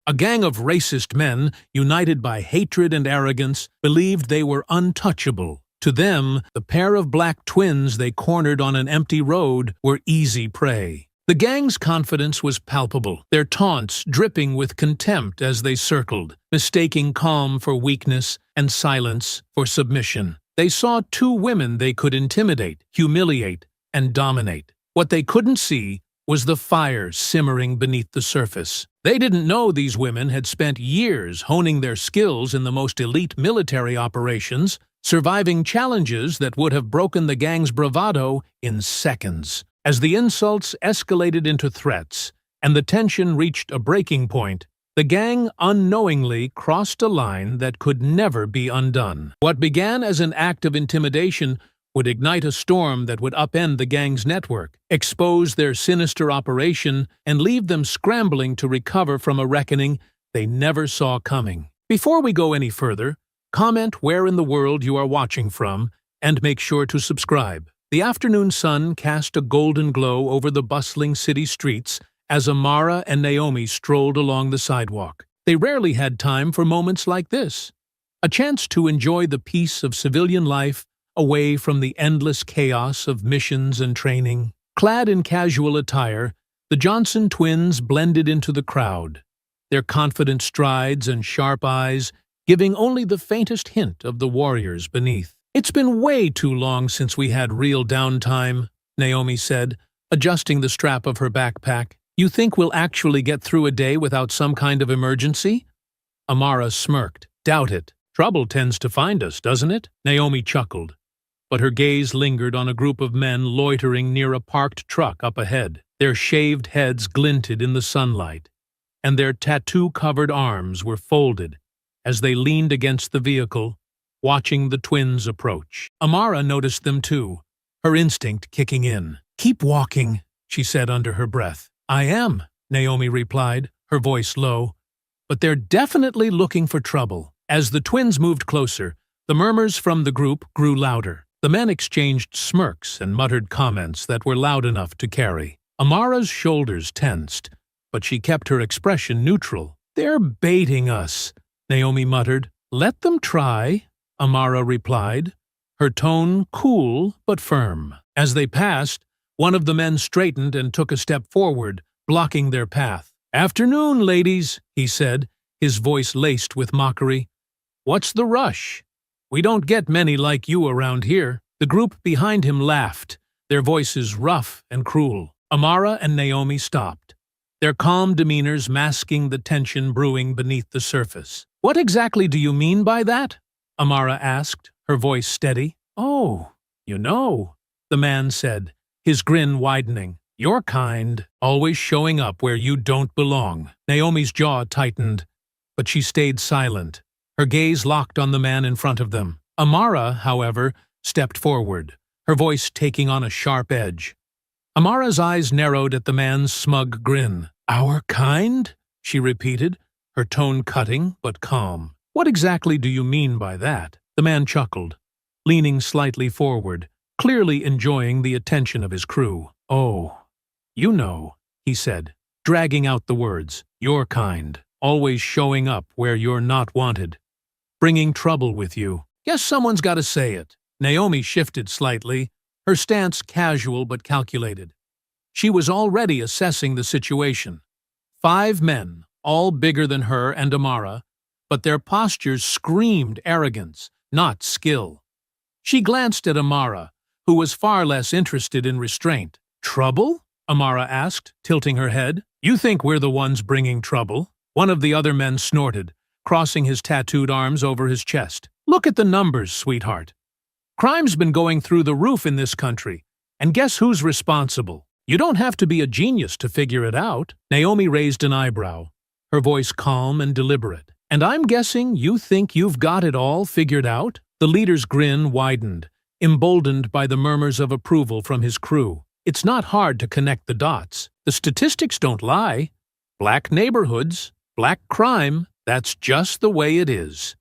A gang of racist men, united by hatred and arrogance, believed they were untouchable. To them, the pair of black twins they cornered on an empty road were easy prey. The gang's confidence was palpable, their taunts dripping with contempt as they circled, mistaking calm for weakness and silence for submission. They saw two women they could intimidate, humiliate, and dominate. What they couldn't see was the fire simmering beneath the surface. They didn't know these women had spent years honing their skills in the most elite military operations, surviving challenges that would have broken the gang's bravado in seconds. As the insults escalated into threats and the tension reached a breaking point, the gang unknowingly crossed a line that could never be undone. What began as an act of intimidation would ignite a storm that would upend the gang's network, expose their sinister operation, and leave them scrambling to recover from a reckoning they never saw coming. Before we go any further, comment where in the world you are watching from, and make sure to subscribe. The afternoon sun cast a golden glow over the bustling city streets as Amara and Naomi strolled along the sidewalk. They rarely had time for moments like this, a chance to enjoy the peace of civilian life away from the endless chaos of missions and training. Clad in casual attire, the Johnson twins blended into the crowd, their confident strides and sharp eyes giving only the faintest hint of the warriors beneath. "It's been way too long since we had real downtime," Naomi said, adjusting the strap of her backpack. "You think we'll actually get through a day without some kind of emergency?" Amara smirked. "Doubt it. Trouble tends to find us, doesn't it?" Naomi chuckled, but her gaze lingered on a group of men loitering near a parked truck up ahead. Their shaved heads glinted in the sunlight, and their tattoo-covered arms were folded as they leaned against the vehicle, watching the twins approach. Amara noticed them too, her instinct kicking in. "Keep walking," she said under her breath. "I am," Naomi replied, her voice low, "but they're definitely looking for trouble." As the twins moved closer, the murmurs from the group grew louder. The men exchanged smirks and muttered comments that were loud enough to carry. Amara's shoulders tensed, but she kept her expression neutral. "They're baiting us," Naomi muttered. "Let them try," Amara replied, her tone cool but firm. As they passed, one of the men straightened and took a step forward, blocking their path. "Afternoon, ladies," he said, his voice laced with mockery. "What's the rush? We don't get many like you around here." The group behind him laughed, their voices rough and cruel. Amara and Naomi stopped, their calm demeanors masking the tension brewing beneath the surface. "What exactly do you mean by that?" Amara asked, her voice steady. "Oh, you know," the man said, his grin widening. "Your kind, always showing up where you don't belong." Naomi's jaw tightened, but she stayed silent, her gaze locked on the man in front of them. Amara, however, stepped forward, her voice taking on a sharp edge. Amara's eyes narrowed at the man's smug grin. "Our kind?" she repeated, her tone cutting but calm. "What exactly do you mean by that?" The man chuckled, leaning slightly forward, clearly enjoying the attention of his crew. "Oh, you know," he said, dragging out the words. "Your kind, always showing up where you're not wanted, bringing trouble with you. Guess someone's got to say it." Naomi shifted slightly, her stance casual but calculated. She was already assessing the situation. 5 men, all bigger than her and Amara, but their postures screamed arrogance, not skill. She glanced at Amara, who was far less interested in restraint. "Trouble?" Amara asked, tilting her head. "You think we're the ones bringing trouble?" One of the other men snorted, crossing his tattooed arms over his chest. "Look at the numbers, sweetheart. Crime's been going through the roof in this country, and guess who's responsible? You don't have to be a genius to figure it out." Naomi raised an eyebrow, her voice calm and deliberate. "And I'm guessing you think you've got it all figured out?" The leader's grin widened, emboldened by the murmurs of approval from his crew. "It's not hard to connect the dots. The statistics don't lie. Black neighborhoods, black crime, that's just the way it is.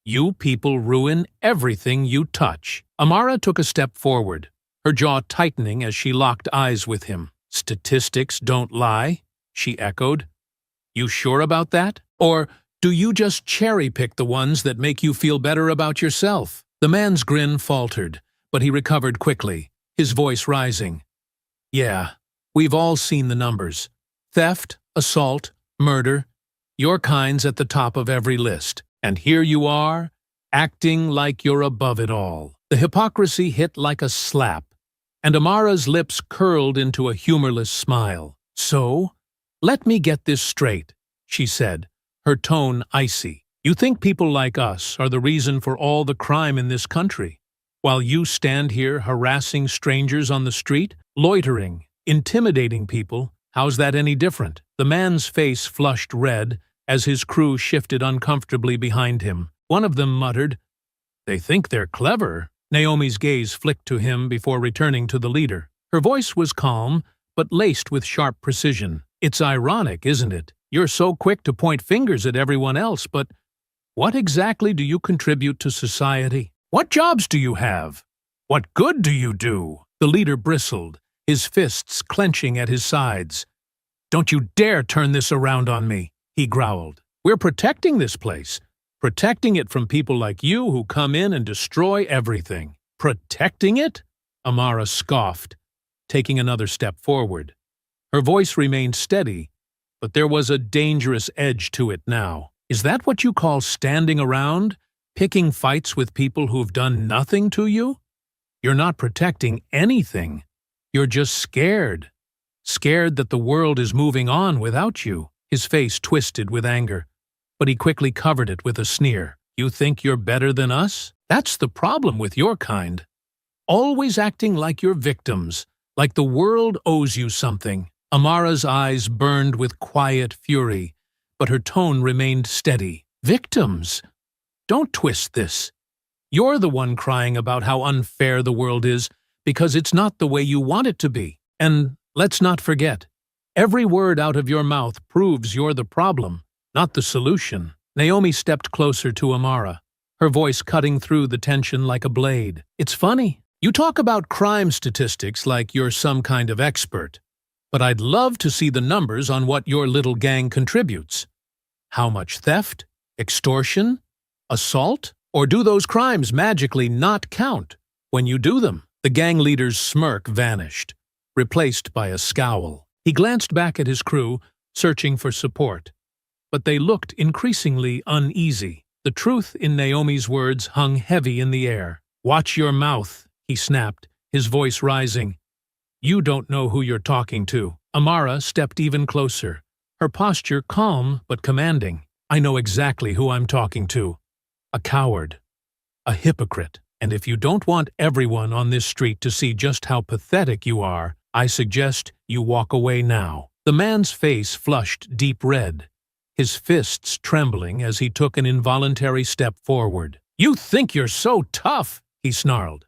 You people ruin everything you touch." Amara took a step forward, her jaw tightening as she locked eyes with him. "Statistics don't lie," she echoed. You sure about that? Or do you just cherry-pick the ones that make you feel better about yourself? The man's grin faltered, but he recovered quickly, his voice rising. Yeah, we've all seen the numbers. Theft, assault, murder. Your kind's at the top of every list. And here you are, acting like you're above it all. The hypocrisy hit like a slap, and Amara's lips curled into a humorless smile. So, let me get this straight, she said, her tone icy. You think people like us are the reason for all the crime in this country, while you stand here harassing strangers on the street, loitering, intimidating people? How's that any different? The man's face flushed red as his crew shifted uncomfortably behind him. One of them muttered, "They think they're clever." Naomi's gaze flicked to him before returning to the leader. Her voice was calm, but laced with sharp precision. It's ironic, isn't it? You're so quick to point fingers at everyone else, but what exactly do you contribute to society? What jobs do you have? What good do you do? The leader bristled, his fists clenching at his sides. Don't you dare turn this around on me, he growled. We're protecting this place. Protecting it from people like you who come in and destroy everything. Protecting it? Amara scoffed, taking another step forward. Her voice remained steady, but there was a dangerous edge to it now. Is that what you call standing around, picking fights with people who've done nothing to you? You're not protecting anything. You're just scared. Scared that the world is moving on without you. His face twisted with anger, but he quickly covered it with a sneer. You think you're better than us? That's the problem with your kind. Always acting like you're victims, like the world owes you something. Amara's eyes burned with quiet fury, but her tone remained steady. Victims? Don't twist this. You're the one crying about how unfair the world is because it's not the way you want it to be. And let's not forget, every word out of your mouth proves you're the problem, not the solution. Naomi stepped closer to Amara, her voice cutting through the tension like a blade. It's funny. You talk about crime statistics like you're some kind of expert, but I'd love to see the numbers on what your little gang contributes. How much theft? Extortion? Assault? Or do those crimes magically not count when you do them? The gang leader's smirk vanished, replaced by a scowl. He glanced back at his crew, searching for support, but they looked increasingly uneasy. The truth in Naomi's words hung heavy in the air. Watch your mouth, he snapped, his voice rising. You don't know who you're talking to. Amara stepped even closer, her posture calm but commanding. I know exactly who I'm talking to. A coward. A hypocrite. And if you don't want everyone on this street to see just how pathetic you are, I suggest you walk away now. The man's face flushed deep red, his fists trembling as he took an involuntary step forward. You think you're so tough, he snarled.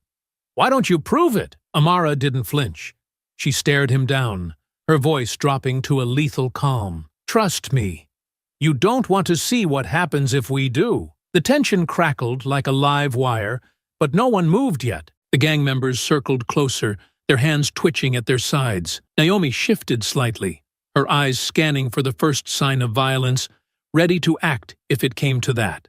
Why don't you prove it? Amara didn't flinch. She stared him down, her voice dropping to a lethal calm. Trust me. You don't want to see what happens if we do. The tension crackled like a live wire, but no one moved yet. The gang members circled closer, their hands twitching at their sides. Naomi shifted slightly, her eyes scanning for the first sign of violence, ready to act if it came to that.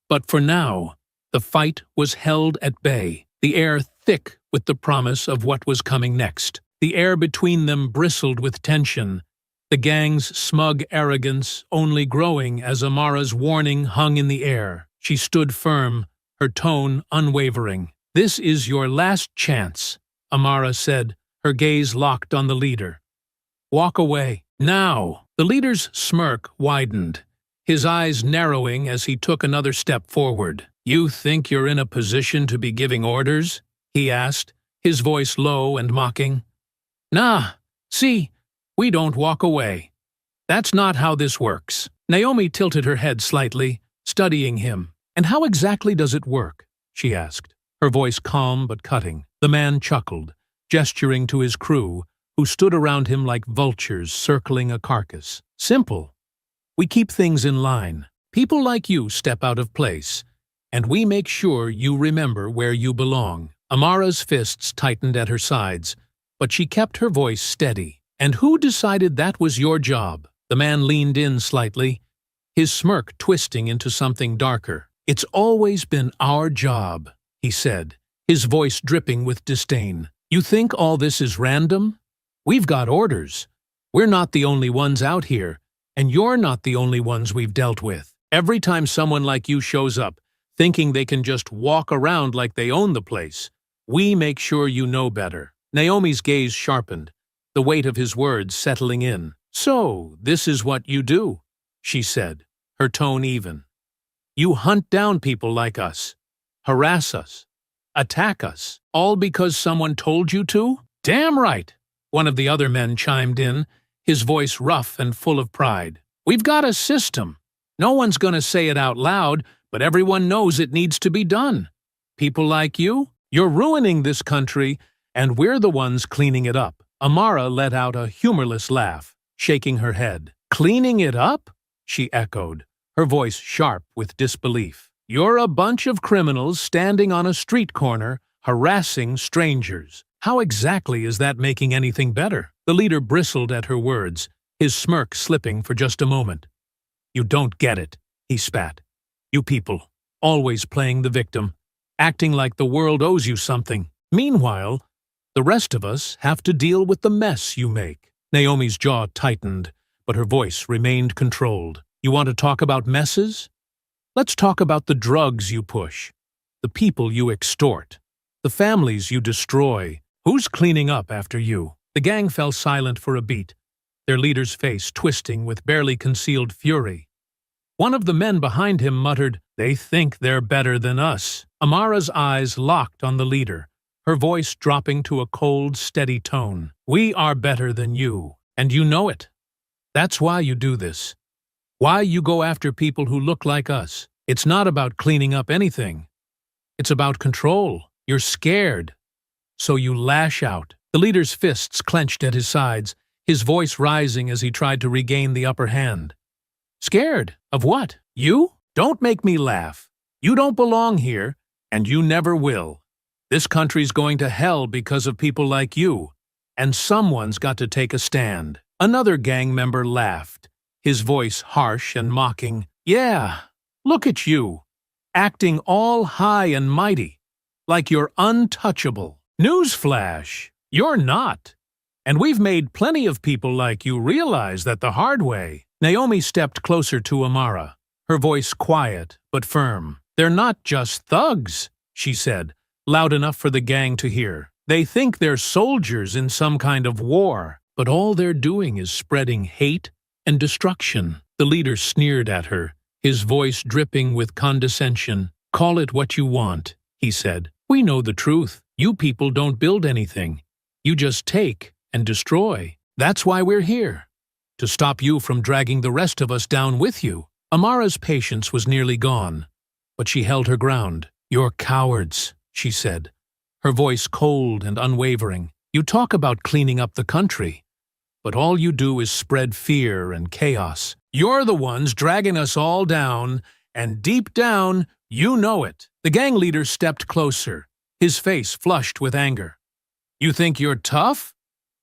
But for now, the fight was held at bay, the air thick with the promise of what was coming next. The air between them bristled with tension, the gang's smug arrogance only growing as Amara's warning hung in the air. She stood firm, her tone unwavering. This is your last chance, Amara said, her gaze locked on the leader. Walk away. Now. The leader's smirk widened, his eyes narrowing as he took another step forward. You think you're in a position to be giving orders? He asked, his voice low and mocking. Nah, see, we don't walk away. That's not how this works. Naomi tilted her head slightly, studying him. And how exactly does it work? She asked, her voice calm but cutting. The man chuckled, gesturing to his crew, who stood around him like vultures circling a carcass. Simple. We keep things in line. People like you step out of place, and we make sure you remember where you belong. Amara's fists tightened at her sides, but she kept her voice steady. And who decided that was your job? The man leaned in slightly, his smirk twisting into something darker. "It's always been our job," he said, his voice dripping with disdain. "You think all this is random? We've got orders. We're not the only ones out here, and you're not the only ones we've dealt with. Every time someone like you shows up, thinking they can just walk around like they own the place, we make sure you know better." Naomi's gaze sharpened, the weight of his words settling in. "So, this is what you do," she said, her tone even. "You hunt down people like us, harass us, attack us, all because someone told you to?" "Damn right," one of the other men chimed in, his voice rough and full of pride. "We've got a system. No one's going to say it out loud, but everyone knows it needs to be done. People like you, you're ruining this country, and we're the ones cleaning it up." Amara let out a humorless laugh, shaking her head. "Cleaning it up?" she echoed, her voice sharp with disbelief. "You're a bunch of criminals standing on a street corner, harassing strangers. How exactly is that making anything better?" The leader bristled at her words, his smirk slipping for just a moment. "You don't get it," he spat. "You people, always playing the victim, acting like the world owes you something. Meanwhile, the rest of us have to deal with the mess you make." Naomi's jaw tightened, but her voice remained controlled. "You want to talk about messes? Let's talk about the drugs you push, the people you extort, the families you destroy. Who's cleaning up after you?" The gang fell silent for a beat, their leader's face twisting with barely concealed fury. One of the men behind him muttered, "They think they're better than us." Amara's eyes locked on the leader, her voice dropping to a cold, steady tone. "We are better than you, and you know it. That's why you do this. Why you go after people who look like us. It's not about cleaning up anything. It's about control. You're scared, so you lash out." The leader's fists clenched at his sides, his voice rising as he tried to regain the upper hand. "Scared? Of what? You? Don't make me laugh. You don't belong here, and you never will. This country's going to hell because of people like you, and someone's got to take a stand." Another gang member laughed, his voice harsh and mocking. "Yeah, look at you, acting all high and mighty, like you're untouchable. Newsflash, you're not. And we've made plenty of people like you realize that the hard way." Naomi stepped closer to Amara, her voice quiet but firm. "They're not just thugs," she said, loud enough for the gang to hear. "They think they're soldiers in some kind of war, but all they're doing is spreading hate and destruction." The leader sneered at her, his voice dripping with condescension. "Call it what you want," he said. "We know the truth. You people don't build anything. You just take and destroy. That's why we're here, to stop you from dragging the rest of us down with you." Amara's patience was nearly gone, but she held her ground. "You're cowards," she said, her voice cold and unwavering. "You talk about cleaning up the country, but all you do is spread fear and chaos. You're the ones dragging us all down, and deep down, you know it." The gang leader stepped closer, his face flushed with anger. "You think you're tough?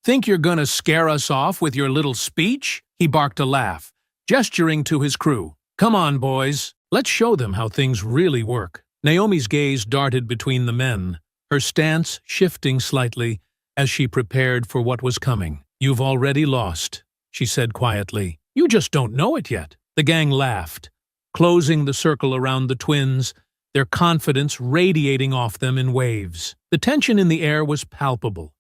Think you're gonna scare us off with your little speech?" He barked a laugh, gesturing to his crew. "Come on, boys. Let's show them how things really work." Naomi's gaze darted between the men, her stance shifting slightly as she prepared for what was coming. "You've already lost," she said quietly. "You just don't know it yet." The gang laughed, closing the circle around the twins, their confidence radiating off them in waves. The tension in the air was palpable,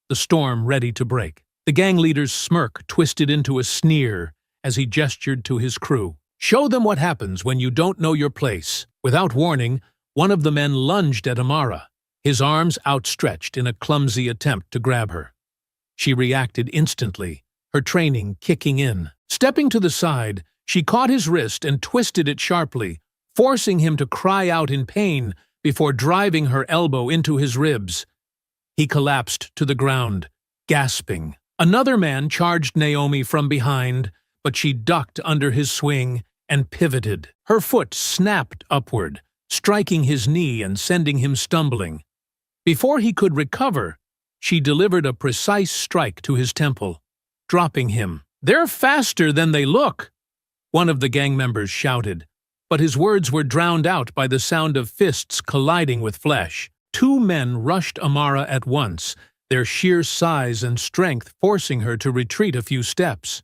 the storm ready to break. The gang leader's smirk twisted into a sneer as he gestured to his crew. "Show them what happens when you don't know your place." Without warning, one of the men lunged at Amara, his arms outstretched in a clumsy attempt to grab her. She reacted instantly, her training kicking in. Stepping to the side, she caught his wrist and twisted it sharply, forcing him to cry out in pain before driving her elbow into his ribs. He collapsed to the ground, gasping. Another man charged Naomi from behind, but she ducked under his swing and pivoted. Her foot snapped upward, striking his knee and sending him stumbling. Before he could recover, she delivered a precise strike to his temple, dropping him. "They're faster than they look," one of the gang members shouted, but his words were drowned out by the sound of fists colliding with flesh. Two men rushed Amara at once, their sheer size and strength forcing her to retreat a few steps.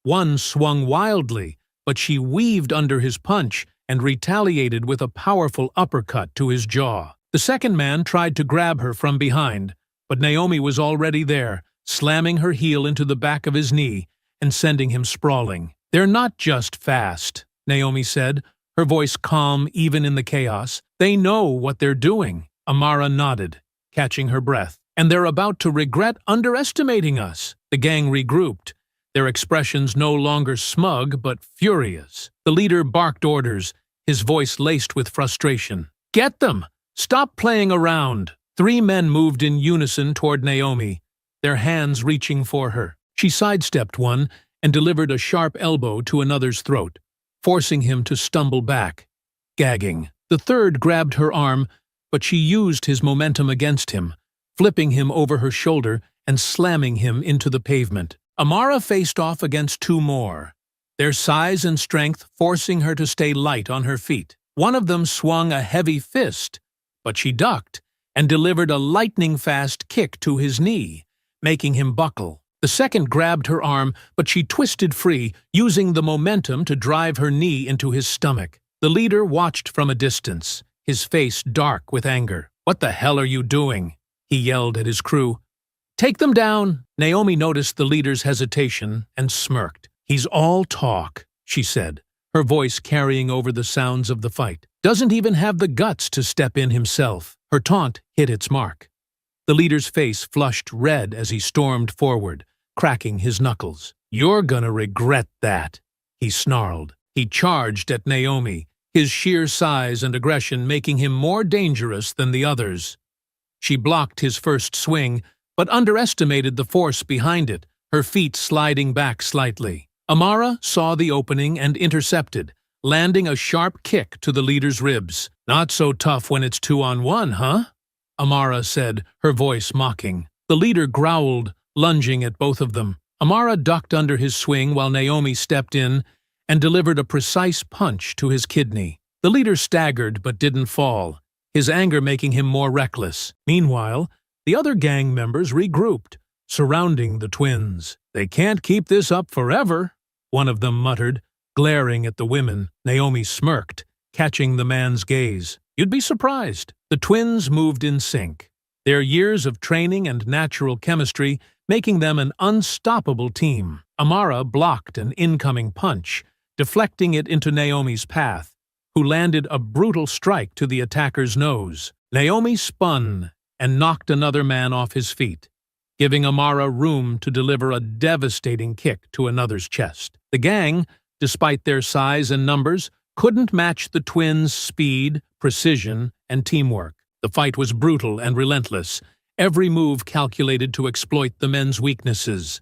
One swung wildly, but she weaved under his punch and retaliated with a powerful uppercut to his jaw. The second man tried to grab her from behind, but Naomi was already there, slamming her heel into the back of his knee and sending him sprawling. "They're not just fast," Naomi said, her voice calm even in the chaos. "They know what they're doing." Amara nodded, catching her breath. "And they're about to regret underestimating us." The gang regrouped, their expressions no longer smug but furious. The leader barked orders, his voice laced with frustration. "Get them! Stop playing around!" Three men moved in unison toward Naomi, their hands reaching for her. She sidestepped one and delivered a sharp elbow to another's throat, forcing him to stumble back, gagging. The third grabbed her arm, but she used his momentum against him, flipping him over her shoulder and slamming him into the pavement. Amara faced off against two more, their size and strength forcing her to stay light on her feet. One of them swung a heavy fist, but she ducked and delivered a lightning-fast kick to his knee, making him buckle. The second grabbed her arm, but she twisted free, using the momentum to drive her knee into his stomach. The leader watched from a distance, his face dark with anger. "What the hell are you doing?" he yelled at his crew. "Take them down." Naomi noticed the leader's hesitation and smirked. "He's all talk," she said, her voice carrying over the sounds of the fight. "Doesn't even have the guts to step in himself." Her taunt hit its mark. The leader's face flushed red as he stormed forward, cracking his knuckles. "You're gonna regret that," he snarled. He charged at Naomi, his sheer size and aggression making him more dangerous than the others. She blocked his first swing, but underestimated the force behind it, her feet sliding back slightly. Amara saw the opening and intercepted, landing a sharp kick to the leader's ribs. "Not so tough when it's 2-on-1, huh?" Amara said, her voice mocking. The leader growled, lunging at both of them. Amara ducked under his swing while Naomi stepped in and delivered a precise punch to his kidney. The leader staggered but didn't fall, his anger making him more reckless. Meanwhile, the other gang members regrouped, surrounding the twins. "They can't keep this up forever," one of them muttered, glaring at the women. Naomi smirked, catching the man's gaze. "You'd be surprised." The twins moved in sync, their years of training and natural chemistry making them an unstoppable team. Amara blocked an incoming punch, deflecting it into Naomi's path, who landed a brutal strike to the attacker's nose. Naomi spun and knocked another man off his feet, giving Amara room to deliver a devastating kick to another's chest. The gang, despite their size and numbers, couldn't match the twins' speed, precision, and teamwork. The fight was brutal and relentless, every move calculated to exploit the men's weaknesses.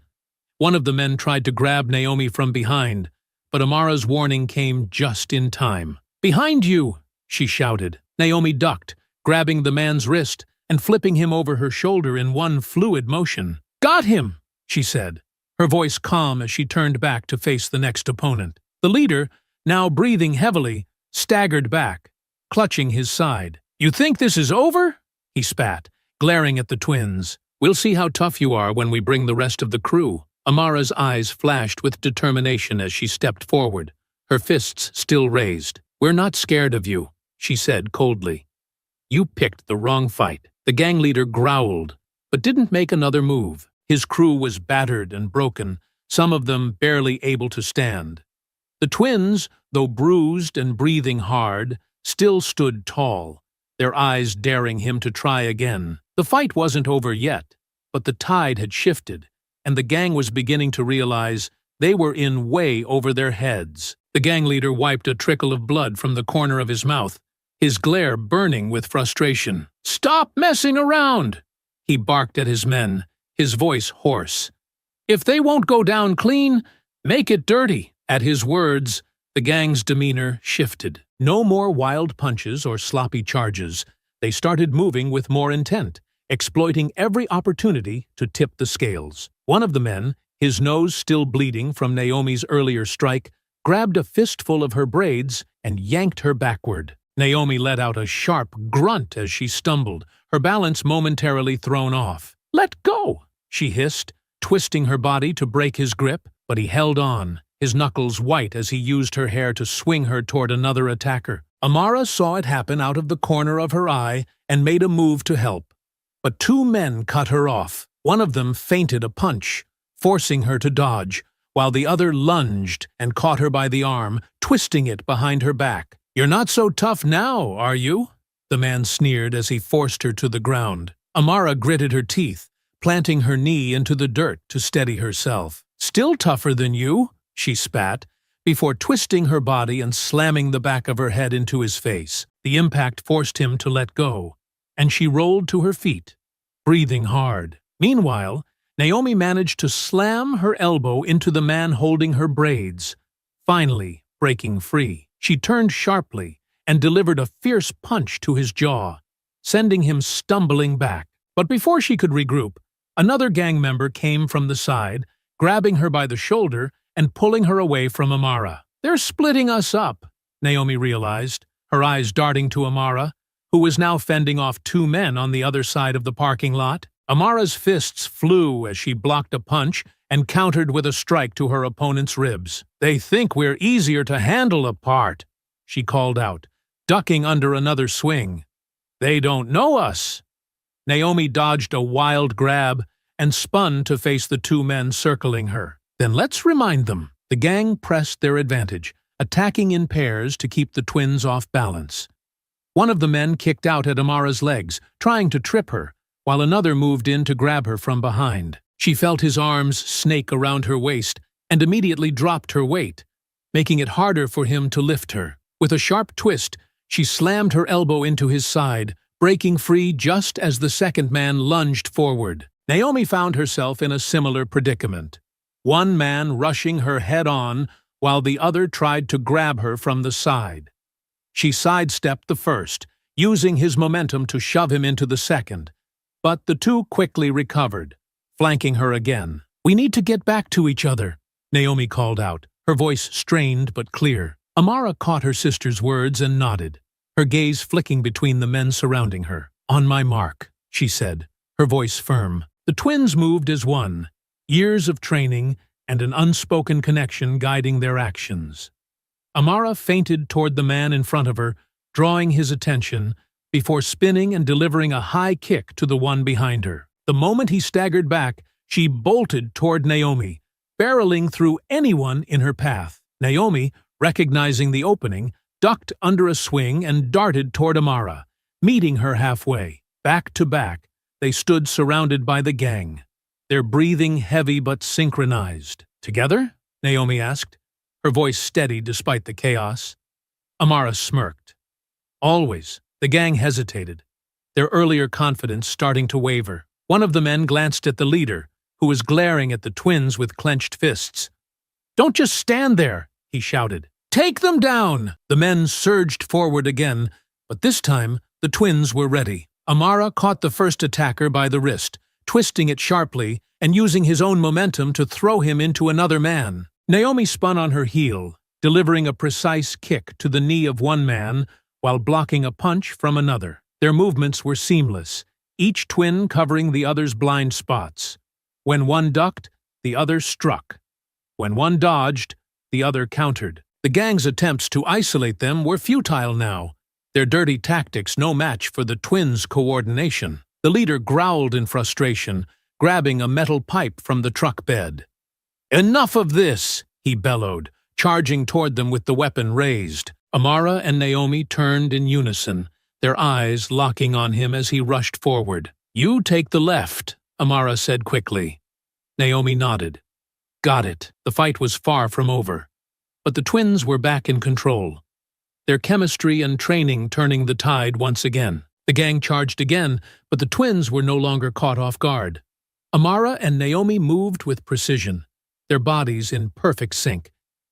One of the men tried to grab Naomi from behind, but Amara's warning came just in time. "Behind you!" she shouted. Naomi ducked, grabbing the man's wrist and flipping him over her shoulder in one fluid motion. "Got him!" she said, her voice calm as she turned back to face the next opponent. The leader, now breathing heavily, staggered back, clutching his side. "You think this is over?" he spat, glaring at the twins. "We'll see how tough you are when we bring the rest of the crew." Amara's eyes flashed with determination as she stepped forward, her fists still raised. "We're not scared of you," she said coldly. "You picked the wrong fight." The gang leader growled, but didn't make another move. His crew was battered and broken, some of them barely able to stand. The twins, though bruised and breathing hard, still stood tall, their eyes daring him to try again. The fight wasn't over yet, but the tide had shifted, and the gang was beginning to realize they were in way over their heads. The gang leader wiped a trickle of blood from the corner of his mouth, his glare burning with frustration. "Stop messing around!" he barked at his men, his voice hoarse. "If they won't go down clean, make it dirty." At his words, the gang's demeanor shifted. No more wild punches or sloppy charges. They started moving with more intent, exploiting every opportunity to tip the scales. One of the men, his nose still bleeding from Naomi's earlier strike, grabbed a fistful of her braids and yanked her backward. Naomi let out a sharp grunt as she stumbled, her balance momentarily thrown off. "Let go!" she hissed, twisting her body to break his grip, but he held on, his knuckles white as he used her hair to swing her toward another attacker. Amara saw it happen out of the corner of her eye and made a move to help. But two men cut her off. One of them feinted a punch, forcing her to dodge, while the other lunged and caught her by the arm, twisting it behind her back. "You're not so tough now, are you?" the man sneered as he forced her to the ground. Amara gritted her teeth, planting her knee into the dirt to steady herself. "Still tougher than you," she spat, before twisting her body and slamming the back of her head into his face. The impact forced him to let go, and she rolled to her feet, breathing hard. Meanwhile, Naomi managed to slam her elbow into the man holding her braids, finally breaking free. She turned sharply and delivered a fierce punch to his jaw, sending him stumbling back. But before she could regroup, another gang member came from the side, grabbing her by the shoulder and pulling her away from Amara. "They're splitting us up," Naomi realized, her eyes darting to Amara, who was now fending off two men on the other side of the parking lot. Amara's fists flew as she blocked a punch and countered with a strike to her opponent's ribs. "They think we're easier to handle apart," she called out, ducking under another swing. "They don't know us." Naomi dodged a wild grab and spun to face the two men circling her. "Then let's remind them." The gang pressed their advantage, attacking in pairs to keep the twins off balance. One of the men kicked out at Amara's legs, trying to trip her, while another moved in to grab her from behind. She felt his arms snake around her waist and immediately dropped her weight, making it harder for him to lift her. With a sharp twist, she slammed her elbow into his side, breaking free just as the second man lunged forward. Naomi found herself in a similar predicament. One man rushing her head-on while the other tried to grab her from the side. She sidestepped the first, using his momentum to shove him into the second, but the two quickly recovered, flanking her again. "We need to get back to each other," Naomi called out, her voice strained but clear. Amara caught her sister's words and nodded, her gaze flicking between the men surrounding her. "On my mark," she said, her voice firm. The twins moved as one, years of training and an unspoken connection guiding their actions. Amara feinted toward the man in front of her, drawing his attention, before spinning and delivering a high kick to the one behind her. The moment he staggered back, she bolted toward Naomi, barreling through anyone in her path. Naomi, recognizing the opening, ducked under a swing and darted toward Amara, meeting her halfway. Back to back, they stood surrounded by the gang, their breathing heavy but synchronized. "Together?" Naomi asked, her voice steady despite the chaos. Amara smirked. "Always." The gang hesitated, their earlier confidence starting to waver. One of the men glanced at the leader, who was glaring at the twins with clenched fists. "Don't just stand there," he shouted. "Take them down!" The men surged forward again, but this time the twins were ready. Amara caught the first attacker by the wrist, twisting it sharply and using his own momentum to throw him into another man. Naomi spun on her heel, delivering a precise kick to the knee of one man while blocking a punch from another. Their movements were seamless, each twin covering the other's blind spots. When one ducked, the other struck. When one dodged, the other countered. The gang's attempts to isolate them were futile now, their dirty tactics no match for the twins' coordination. The leader growled in frustration, grabbing a metal pipe from the truck bed. "Enough of this!" he bellowed, charging toward them with the weapon raised. Amara and Naomi turned in unison, their eyes locking on him as he rushed forward. "You take the left," Amara said quickly. Naomi nodded. "Got it." The fight was far from over, but the twins were back in control, their chemistry and training turning the tide once again. The gang charged again, but the twins were no longer caught off guard. Amara and Naomi moved with precision, their bodies in perfect sync,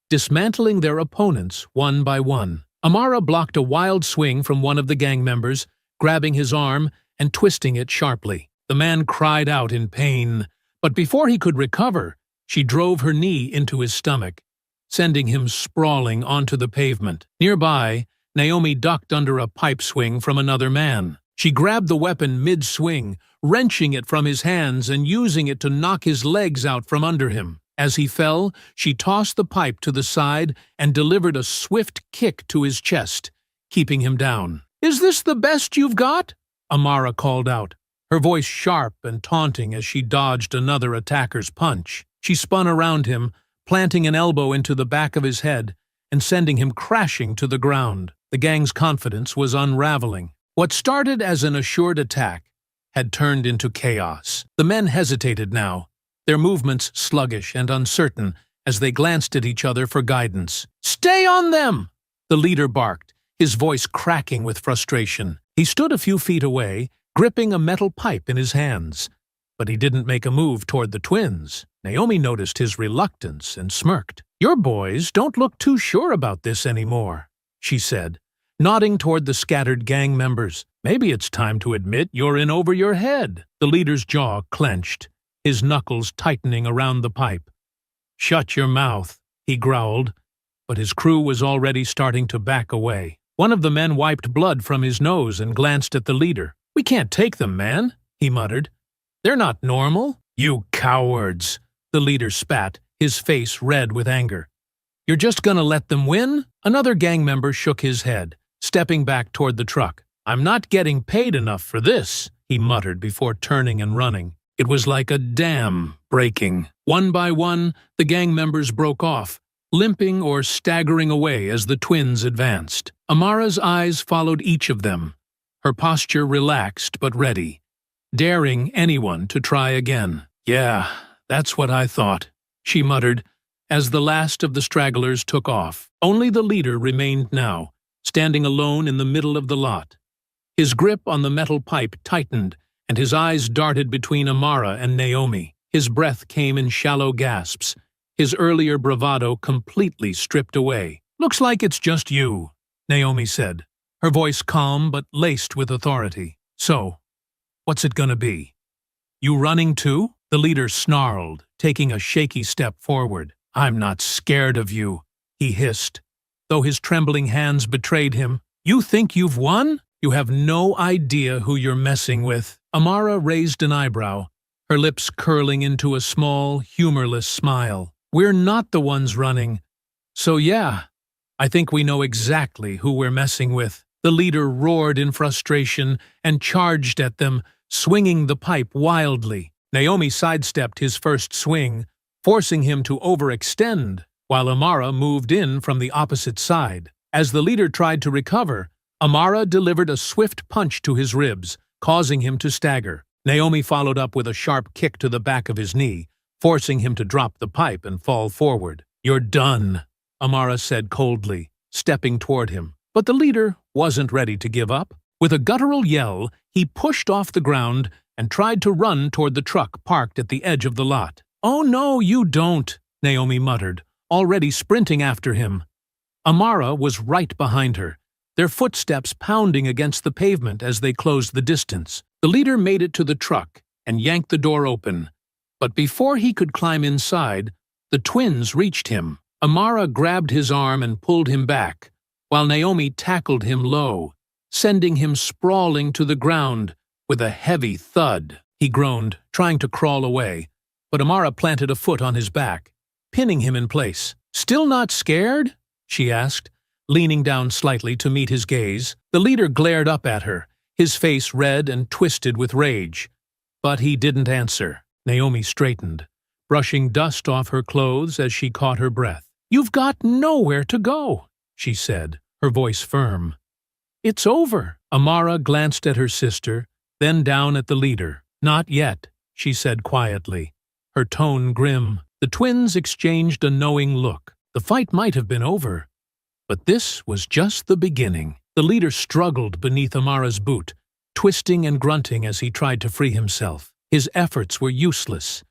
dismantling their opponents one by one. Amara blocked a wild swing from one of the gang members, grabbing his arm and twisting it sharply. The man cried out in pain, but before he could recover, She drove her knee into his stomach, sending him sprawling onto the pavement. Nearby, Naomi ducked under a pipe swing from another man. She grabbed the weapon mid-swing, wrenching it from his hands and using it to knock his legs out from under him. As he fell, she tossed the pipe to the side and delivered a swift kick to his chest, keeping him down. "Is this the best you've got?" Amara called out, her voice sharp and taunting as she dodged another attacker's punch. She spun around him, planting an elbow into the back of his head and sending him crashing to the ground. The gang's confidence was unraveling. What started as an assured attack had turned into chaos. The men hesitated now, their movements sluggish and uncertain as they glanced at each other for guidance. "Stay on them!" the leader barked, his voice cracking with frustration. He stood a few feet away, gripping a metal pipe in his hands, but he didn't make a move toward the twins. Naomi noticed his reluctance and smirked. "Your boys don't look too sure about this anymore," she said, nodding toward the scattered gang members. "Maybe it's time to admit you're in over your head." The leader's jaw clenched, his knuckles tightening around the pipe. "Shut your mouth," he growled, but his crew was already starting to back away. One of the men wiped blood from his nose and glanced at the leader. "We can't take them, man," he muttered. "They're not normal." "You cowards," the leader spat, his face red with anger. "You're just gonna let them win?" Another gang member shook his head, stepping back toward the truck. "I'm not getting paid enough for this," he muttered before turning and running. It was like a dam breaking. One by one, the gang members broke off, limping or staggering away as the twins advanced. Amara's eyes followed each of them, her posture relaxed but ready, daring anyone to try again. "Yeah, that's what I thought," she muttered, as the last of the stragglers took off. Only the leader remained now, standing alone in the middle of the lot. His grip on the metal pipe tightened, and his eyes darted between Amara and Naomi. His breath came in shallow gasps, his earlier bravado completely stripped away. "Looks like it's just you," Naomi said, her voice calm but laced with authority. "So, what's it gonna be? You running too?" The leader snarled, taking a shaky step forward. "I'm not scared of you," he hissed, though his trembling hands betrayed him. "You think you've won? You have no idea who you're messing with." Amara raised an eyebrow, her lips curling into a small, humorless smile. "We're not the ones running. So yeah, I think we know exactly who we're messing with." The leader roared in frustration and charged at them, swinging the pipe wildly. Naomi sidestepped his first swing, forcing him to overextend, while Amara moved in from the opposite side. As the leader tried to recover, Amara delivered a swift punch to his ribs, causing him to stagger. Naomi followed up with a sharp kick to the back of his knee, forcing him to drop the pipe and fall forward. "You're done," Amara said coldly, stepping toward him. But the leader wasn't ready to give up. With a guttural yell, he pushed off the ground and tried to run toward the truck parked at the edge of the lot. "Oh no, you don't," Naomi muttered, already sprinting after him. Amara was right behind her, their footsteps pounding against the pavement as they closed the distance. The leader made it to the truck and yanked the door open, but before he could climb inside, the twins reached him. Amara grabbed his arm and pulled him back, while Naomi tackled him low, sending him sprawling to the ground with a heavy thud. He groaned, trying to crawl away, but Amara planted a foot on his back, pinning him in place. "Still not scared?" she asked, leaning down slightly to meet his gaze. The leader glared up at her, his face red and twisted with rage. But he didn't answer. Naomi straightened, brushing dust off her clothes as she caught her breath. "You've got nowhere to go," she said, her voice firm. "It's over." Amara glanced at her sister, then down at the leader. "Not yet," she said quietly, her tone grim. The twins exchanged a knowing look. The fight might have been over, but this was just the beginning. The leader struggled beneath Amara's boot, twisting and grunting as he tried to free himself. His efforts were useless.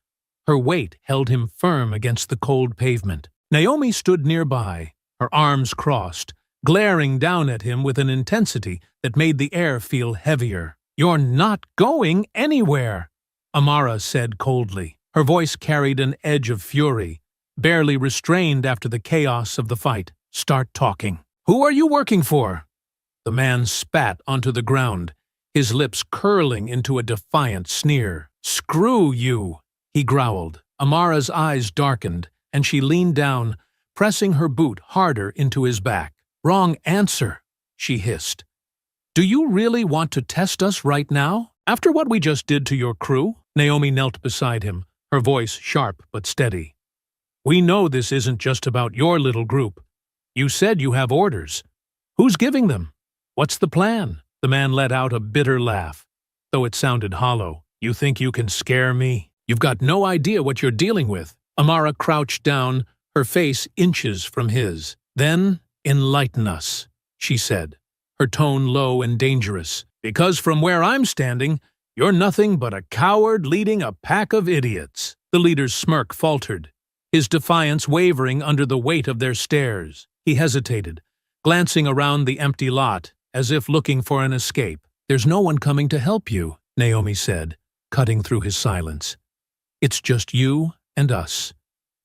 Her weight held him firm against the cold pavement. Naomi stood nearby, her arms crossed, glaring down at him with an intensity that made the air feel heavier. "You're not going anywhere," Amara said coldly. Her voice carried an edge of fury, barely restrained after the chaos of the fight. "Start talking. Who are you working for?" The man spat onto the ground, his lips curling into a defiant sneer. "Screw you," he growled. Amara's eyes darkened, and she leaned down, pressing her boot harder into his back. "Wrong answer," she hissed. "Do you really want to test us right now? After what we just did to your crew?" Naomi knelt beside him, her voice sharp but steady. "We know this isn't just about your little group. You said you have orders. Who's giving them? What's the plan?" The man let out a bitter laugh, though it sounded hollow. "You think you can scare me? You've got no idea what you're dealing with." Amara crouched down, her face inches from his. "Then enlighten us," she said, her tone low and dangerous. "Because from where I'm standing, you're nothing but a coward leading a pack of idiots." The leader's smirk faltered, his defiance wavering under the weight of their stares. He hesitated, glancing around the empty lot, as if looking for an escape. "There's no one coming to help you," Naomi said, cutting through his silence. "It's just you and us,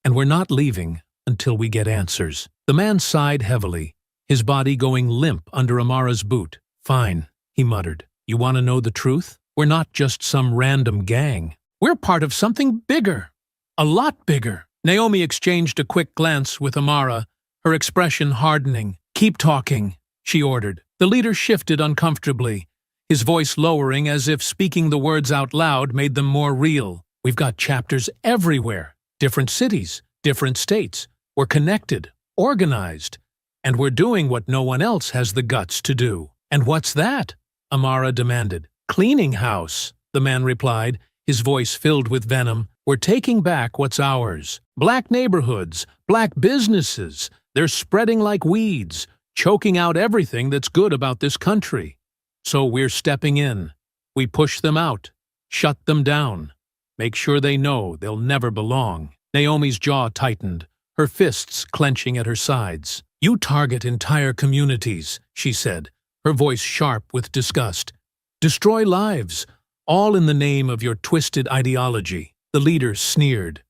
and we're not leaving until we get answers." The man sighed heavily, his body going limp under Amara's boot. "Fine," he muttered. "You want to know the truth? We're not just some random gang. We're part of something bigger. A lot bigger." Naomi exchanged a quick glance with Amara, her expression hardening. "Keep talking," she ordered. The leader shifted uncomfortably, his voice lowering as if speaking the words out loud made them more real. "We've got chapters everywhere. Different cities, different states. We're connected, organized, and we're doing what no one else has the guts to do." "And what's that?" Amara demanded. "Cleaning house," the man replied, his voice filled with venom. "We're taking back what's ours. Black neighborhoods, black businesses, they're spreading like weeds, choking out everything that's good about this country. So we're stepping in. We push them out, shut them down, make sure they know they'll never belong." Naomi's jaw tightened, her fists clenching at her sides. "You target entire communities," she said, her voice sharp with disgust. "Destroy lives, all in the name of your twisted ideology." The leader sneered.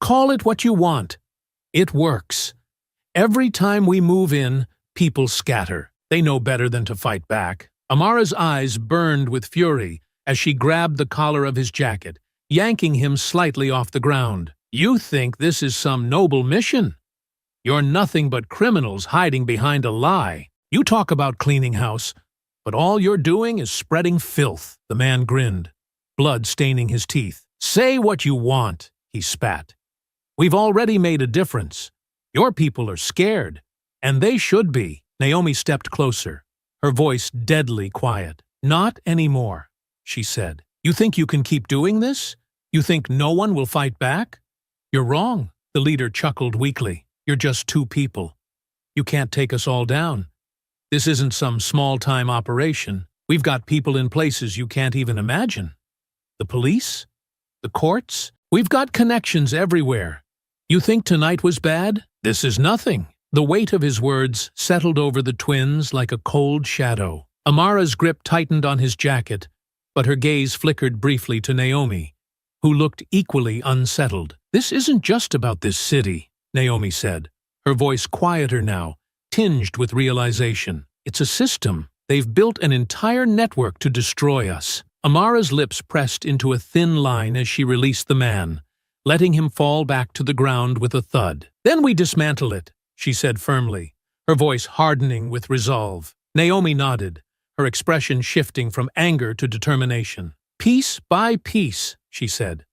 "Call it what you want. It works. Every time we move in, people scatter. They know better than to fight back." Amara's eyes burned with fury as she grabbed the collar of his jacket, yanking him slightly off the ground. "You think this is some noble mission? You're nothing but criminals hiding behind a lie. You talk about cleaning house, but all you're doing is spreading filth." The man grinned, blood staining his teeth. "Say what you want," he spat. "We've already made a difference. Your people are scared, and they should be." Naomi stepped closer, her voice deadly quiet. "Not anymore," she said. "You think you can keep doing this? You think no one will fight back? You're wrong." The leader chuckled weakly. "You're just two people. You can't take us all down. This isn't some small-time operation. We've got people in places you can't even imagine. The police? The courts? We've got connections everywhere. You think tonight was bad? This is nothing." The weight of his words settled over the twins like a cold shadow. Amara's grip tightened on his jacket, but her gaze flickered briefly to Naomi, who looked equally unsettled. "This isn't just about this city," Naomi said, her voice quieter now, tinged with realization. "It's a system. They've built an entire network to destroy us." Amara's lips pressed into a thin line as she released the man, letting him fall back to the ground with a thud. "Then we dismantle it," she said firmly, her voice hardening with resolve. Naomi nodded, her expression shifting from anger to determination. "Piece by piece," she said.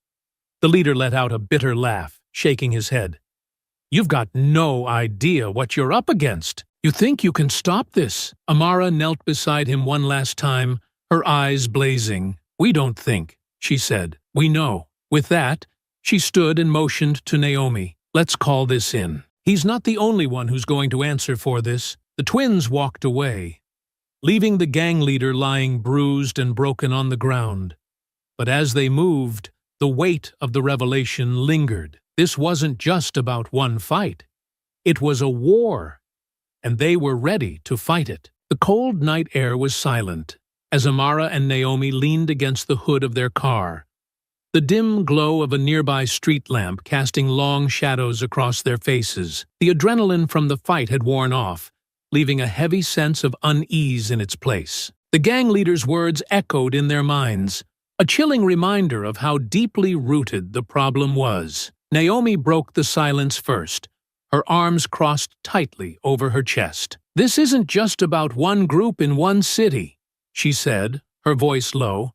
The leader let out a bitter laugh, shaking his head. "You've got no idea what you're up against. You think you can stop this?" Amara knelt beside him one last time, her eyes blazing. "We don't think," she said. "We know." With that, she stood and motioned to Naomi. "Let's call this in. He's not the only one who's going to answer for this." The twins walked away, leaving the gang leader lying bruised and broken on the ground. But as they moved, the weight of the revelation lingered. This wasn't just about one fight. It was a war, and they were ready to fight it. The cold night air was silent as Amara and Naomi leaned against the hood of their car, the dim glow of a nearby street lamp casting long shadows across their faces. The adrenaline from the fight had worn off, leaving a heavy sense of unease in its place. The gang leader's words echoed in their minds, a chilling reminder of how deeply rooted the problem was. Naomi broke the silence first, her arms crossed tightly over her chest. "This isn't just about one group in one city," she said, her voice low.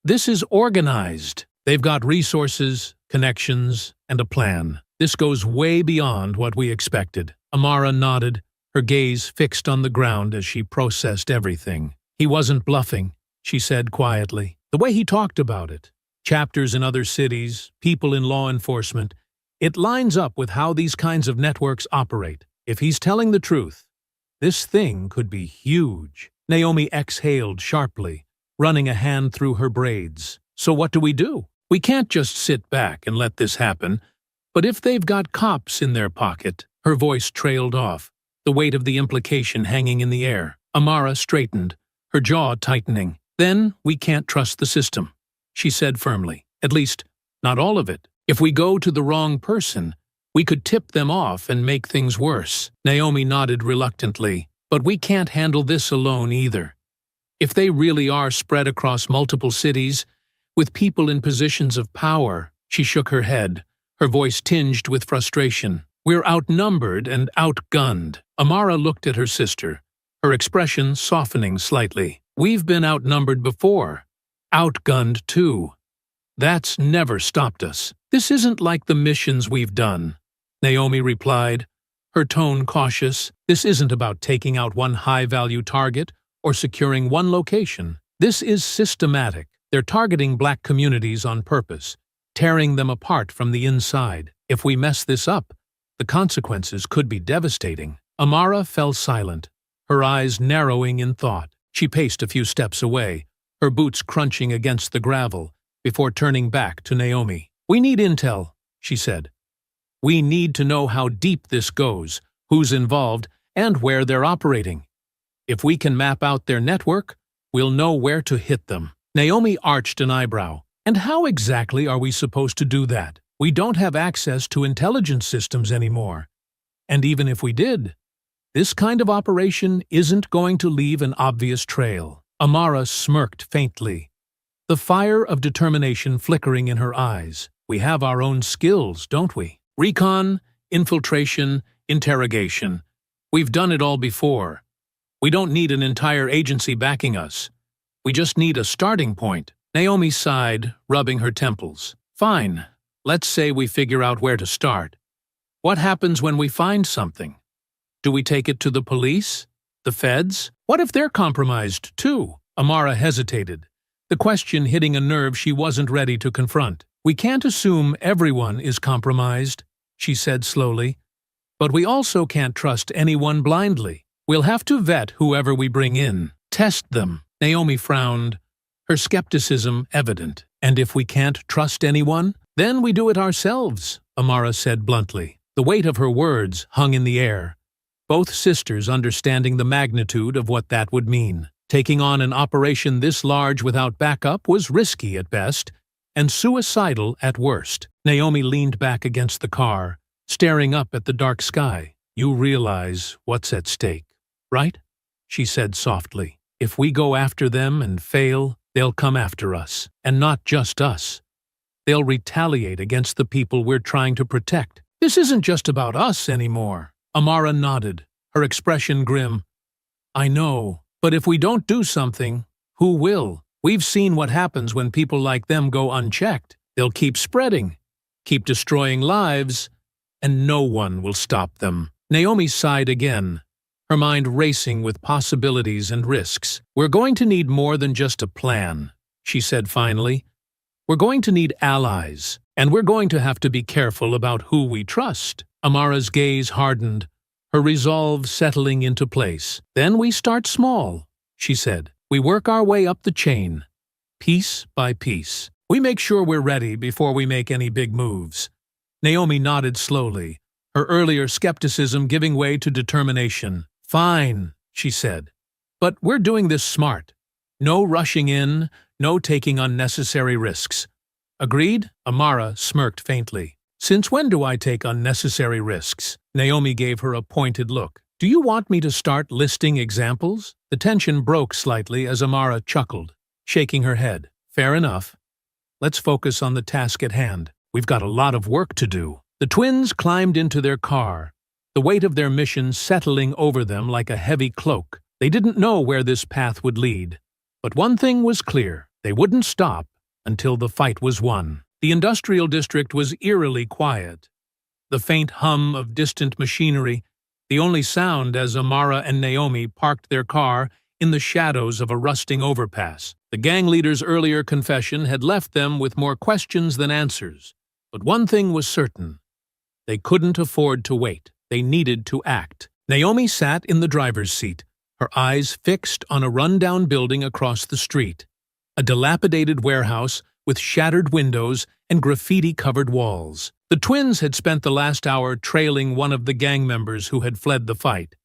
"This is organized. They've got resources, connections, and a plan. This goes way beyond what we expected." Amara nodded, her gaze fixed on the ground as she processed everything. "He wasn't bluffing," she said quietly. "The way he talked about it, chapters in other cities, people in law enforcement, it lines up with how these kinds of networks operate. If he's telling the truth, this thing could be huge." Naomi exhaled sharply, running a hand through her braids. "So what do? We can't just sit back and let this happen. But if they've got cops in their pocket," her voice trailed off, the weight of the implication hanging in the air. Amara straightened, her jaw tightening. "Then we can't trust the system," she said firmly. "At least, not all of it. If we go to the wrong person, we could tip them off and make things worse." Naomi nodded reluctantly. "But we can't handle this alone either. If they really are spread across multiple cities, with people in positions of power," she shook her head, her voice tinged with frustration. "We're outnumbered and outgunned." Amara looked at her sister, her expression softening slightly. "We've been outnumbered before. Outgunned too. That's never stopped us. This isn't like the missions we've done," Naomi replied, her tone cautious. "This isn't about taking out one high-value target or securing one location. This is systematic. They're targeting black communities on purpose, tearing them apart from the inside. If we mess this up, the consequences could be devastating." Amara fell silent, her eyes narrowing in thought. She paced a few steps away, her boots crunching against the gravel, before turning back to Naomi. "We need intel," she said. "We need to know how deep this goes, who's involved, and where they're operating. If we can map out their network, we'll know where to hit them." Naomi arched an eyebrow. "And how exactly are we supposed to do that? We don't have access to intelligence systems anymore. And even if we did, this kind of operation isn't going to leave an obvious trail." Amara smirked faintly, the fire of determination flickering in her eyes. "We have our own skills, don't we? Recon, infiltration, interrogation. We've done it all before. We don't need an entire agency backing us. We just need a starting point." Naomi sighed, rubbing her temples. "Fine. Let's say we figure out where to start. What happens when we find something? Do we take it to the police? The feds? What if they're compromised, too?" Amara hesitated, the question hitting a nerve she wasn't ready to confront. "We can't assume everyone is compromised," she said slowly. "But we also can't trust anyone blindly. We'll have to vet whoever we bring in, test them." Naomi frowned, her skepticism evident. "And if we can't trust anyone, then we do it ourselves," Amara said bluntly. The weight of her words hung in the air, both sisters understanding the magnitude of what that would mean. Taking on an operation this large without backup was risky at best, and suicidal at worst. Naomi leaned back against the car, staring up at the dark sky. "You realize what's at stake, right?" she said softly. "If we go after them and fail, they'll come after us. And not just us. They'll retaliate against the people we're trying to protect. This isn't just about us anymore." Amara nodded, her expression grim. "I know, but if we don't do something, who will? We've seen what happens when people like them go unchecked. They'll keep spreading, keep destroying lives, and no one will stop them." Naomi sighed again, her mind racing with possibilities and risks. "We're going to need more than just a plan," she said finally. "We're going to need allies, and we're going to have to be careful about who we trust." Amara's gaze hardened, her resolve settling into place. "Then we start small," she said. "We work our way up the chain, piece by piece. We make sure we're ready before we make any big moves." Naomi nodded slowly, her earlier skepticism giving way to determination. "Fine," she said. "But we're doing this smart. No rushing in, no taking unnecessary risks. Agreed? Amara smirked faintly. Since when do I take unnecessary risks? Naomi gave her a pointed look. Do you want me to start listing examples? The tension broke slightly as Amara chuckled, shaking her head. Fair enough. Let's focus on the task at hand. We've got a lot of work to do. The twins climbed into their car, the weight of their mission settling over them like a heavy cloak. They didn't know where this path would lead. But one thing was clear. They wouldn't stop until the fight was won. The industrial district was eerily quiet. The faint hum of distant machinery, the only sound as Amara and Naomi parked their car in the shadows of a rusting overpass. The gang leader's earlier confession had left them with more questions than answers. But one thing was certain. They couldn't afford to wait. They needed to act. Naomi sat in the driver's seat, her eyes fixed on a rundown building across the street. A dilapidated warehouse with shattered windows and graffiti-covered walls. The twins had spent the last hour trailing one of the gang members who had fled the fight.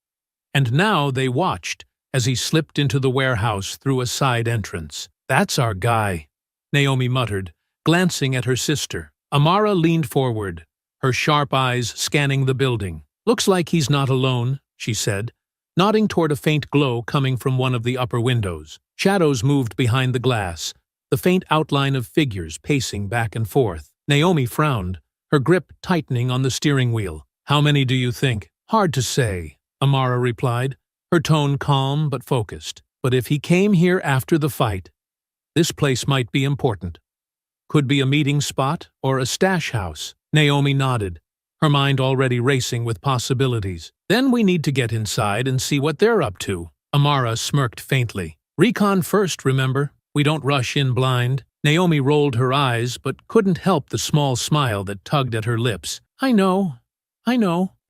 And now they watched as he slipped into the warehouse through a side entrance. That's our guy, Naomi muttered, glancing at her sister. Amara leaned forward, her sharp eyes scanning the building. Looks like he's not alone, she said, nodding toward a faint glow coming from one of the upper windows. Shadows moved behind the glass, the faint outline of figures pacing back and forth. Naomi frowned, her grip tightening on the steering wheel. How many do you think? Hard to say, Amara replied, her tone calm but focused. But if he came here after the fight, this place might be important. Could be a meeting spot or a stash house. Naomi nodded, her mind already racing with possibilities. Then we need to get inside and see what they're up to. Amara smirked faintly. Recon first, remember? We don't rush in blind. Naomi rolled her eyes but couldn't help the small smile that tugged at her lips. I know.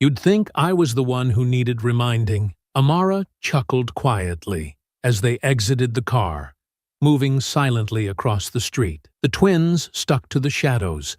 You'd think I was the one who needed reminding. Amara chuckled quietly as they exited the car, moving silently across the street. The twins stuck to the shadows,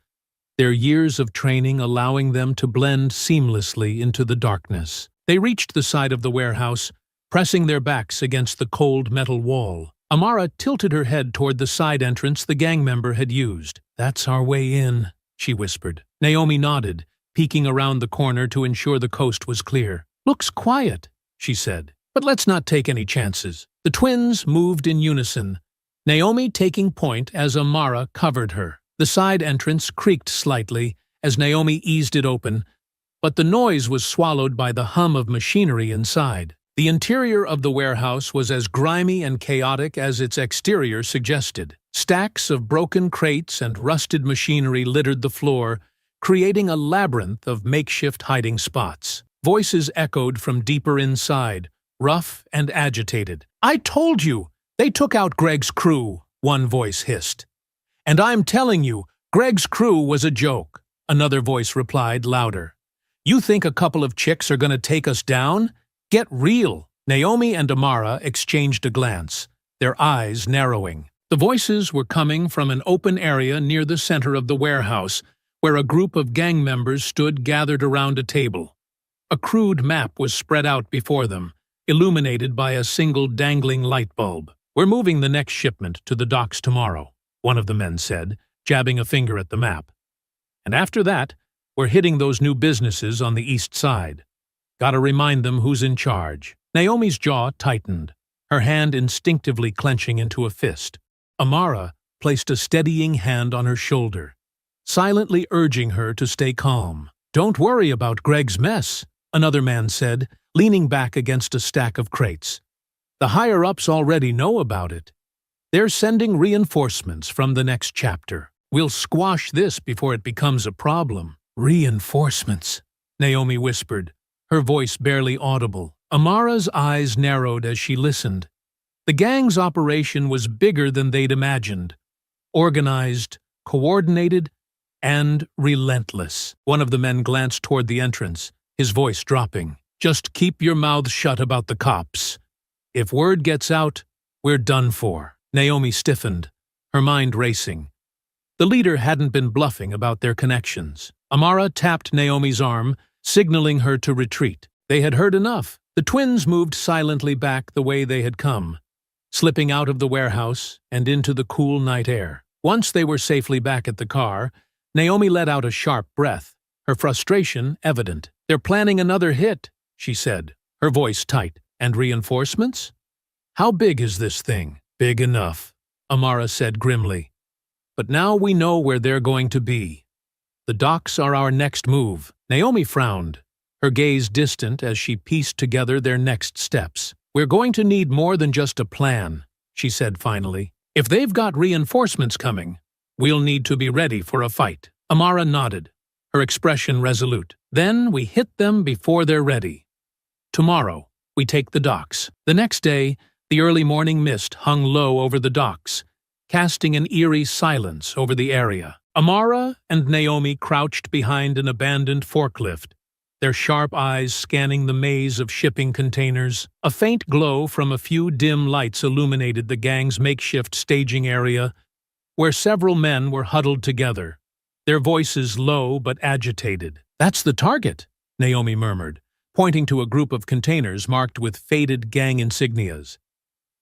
their years of training allowing them to blend seamlessly into the darkness. They reached the side of the warehouse, pressing their backs against the cold metal wall. Amara tilted her head toward the side entrance the gang member had used. That's our way in, she whispered. Naomi nodded, peeking around the corner to ensure the coast was clear. Looks quiet, she said, but let's not take any chances. The twins moved in unison, Naomi taking point as Amara covered her. The side entrance creaked slightly as Naomi eased it open, but the noise was swallowed by the hum of machinery inside. The interior of the warehouse was as grimy and chaotic as its exterior suggested. Stacks of broken crates and rusted machinery littered the floor, creating a labyrinth of makeshift hiding spots. Voices echoed from deeper inside, rough and agitated. I told you! They took out Greg's crew, one voice hissed. And I'm telling you, Greg's crew was a joke, another voice replied louder. You think a couple of chicks are gonna take us down? Get real! Naomi and Amara exchanged a glance, their eyes narrowing. The voices were coming from an open area near the center of the warehouse, where a group of gang members stood gathered around a table. A crude map was spread out before them, illuminated by a single dangling light bulb. We're moving the next shipment to the docks tomorrow, one of the men said, jabbing a finger at the map. And after that, we're hitting those new businesses on the east side. Gotta remind them who's in charge. Naomi's jaw tightened, her hand instinctively clenching into a fist. Amara placed a steadying hand on her shoulder, silently urging her to stay calm. Don't worry about Greg's mess, another man said, leaning back against a stack of crates. The higher-ups already know about it. They're sending reinforcements from the next chapter. We'll squash this before it becomes a problem. Reinforcements, Naomi whispered, her voice barely audible. Amara's eyes narrowed as she listened. The gang's operation was bigger than they'd imagined. Organized, coordinated, and relentless. One of the men glanced toward the entrance, his voice dropping. Just keep your mouth shut about the cops. If word gets out, we're done for. Naomi stiffened, her mind racing. The leader hadn't been bluffing about their connections. Amara tapped Naomi's arm, signaling her to retreat. They had heard enough. The twins moved silently back the way they had come, slipping out of the warehouse and into the cool night air. Once they were safely back at the car, Naomi let out a sharp breath, her frustration evident. "They're planning another hit," she said, her voice tight. "And reinforcements? How big is this thing?" "Big enough," Amara said grimly. "But now we know where they're going to be. The docks are our next move." Naomi frowned, her gaze distant as she pieced together their next steps. "We're going to need more than just a plan," she said finally. "If they've got reinforcements coming, we'll need to be ready for a fight." Amara nodded, her expression resolute. "Then we hit them before they're ready. Tomorrow, we take the docks." The next day, the early morning mist hung low over the docks, casting an eerie silence over the area. Amara and Naomi crouched behind an abandoned forklift, their sharp eyes scanning the maze of shipping containers. A faint glow from a few dim lights illuminated the gang's makeshift staging area, where several men were huddled together, their voices low but agitated. "That's the target," Naomi murmured, pointing to a group of containers marked with faded gang insignias.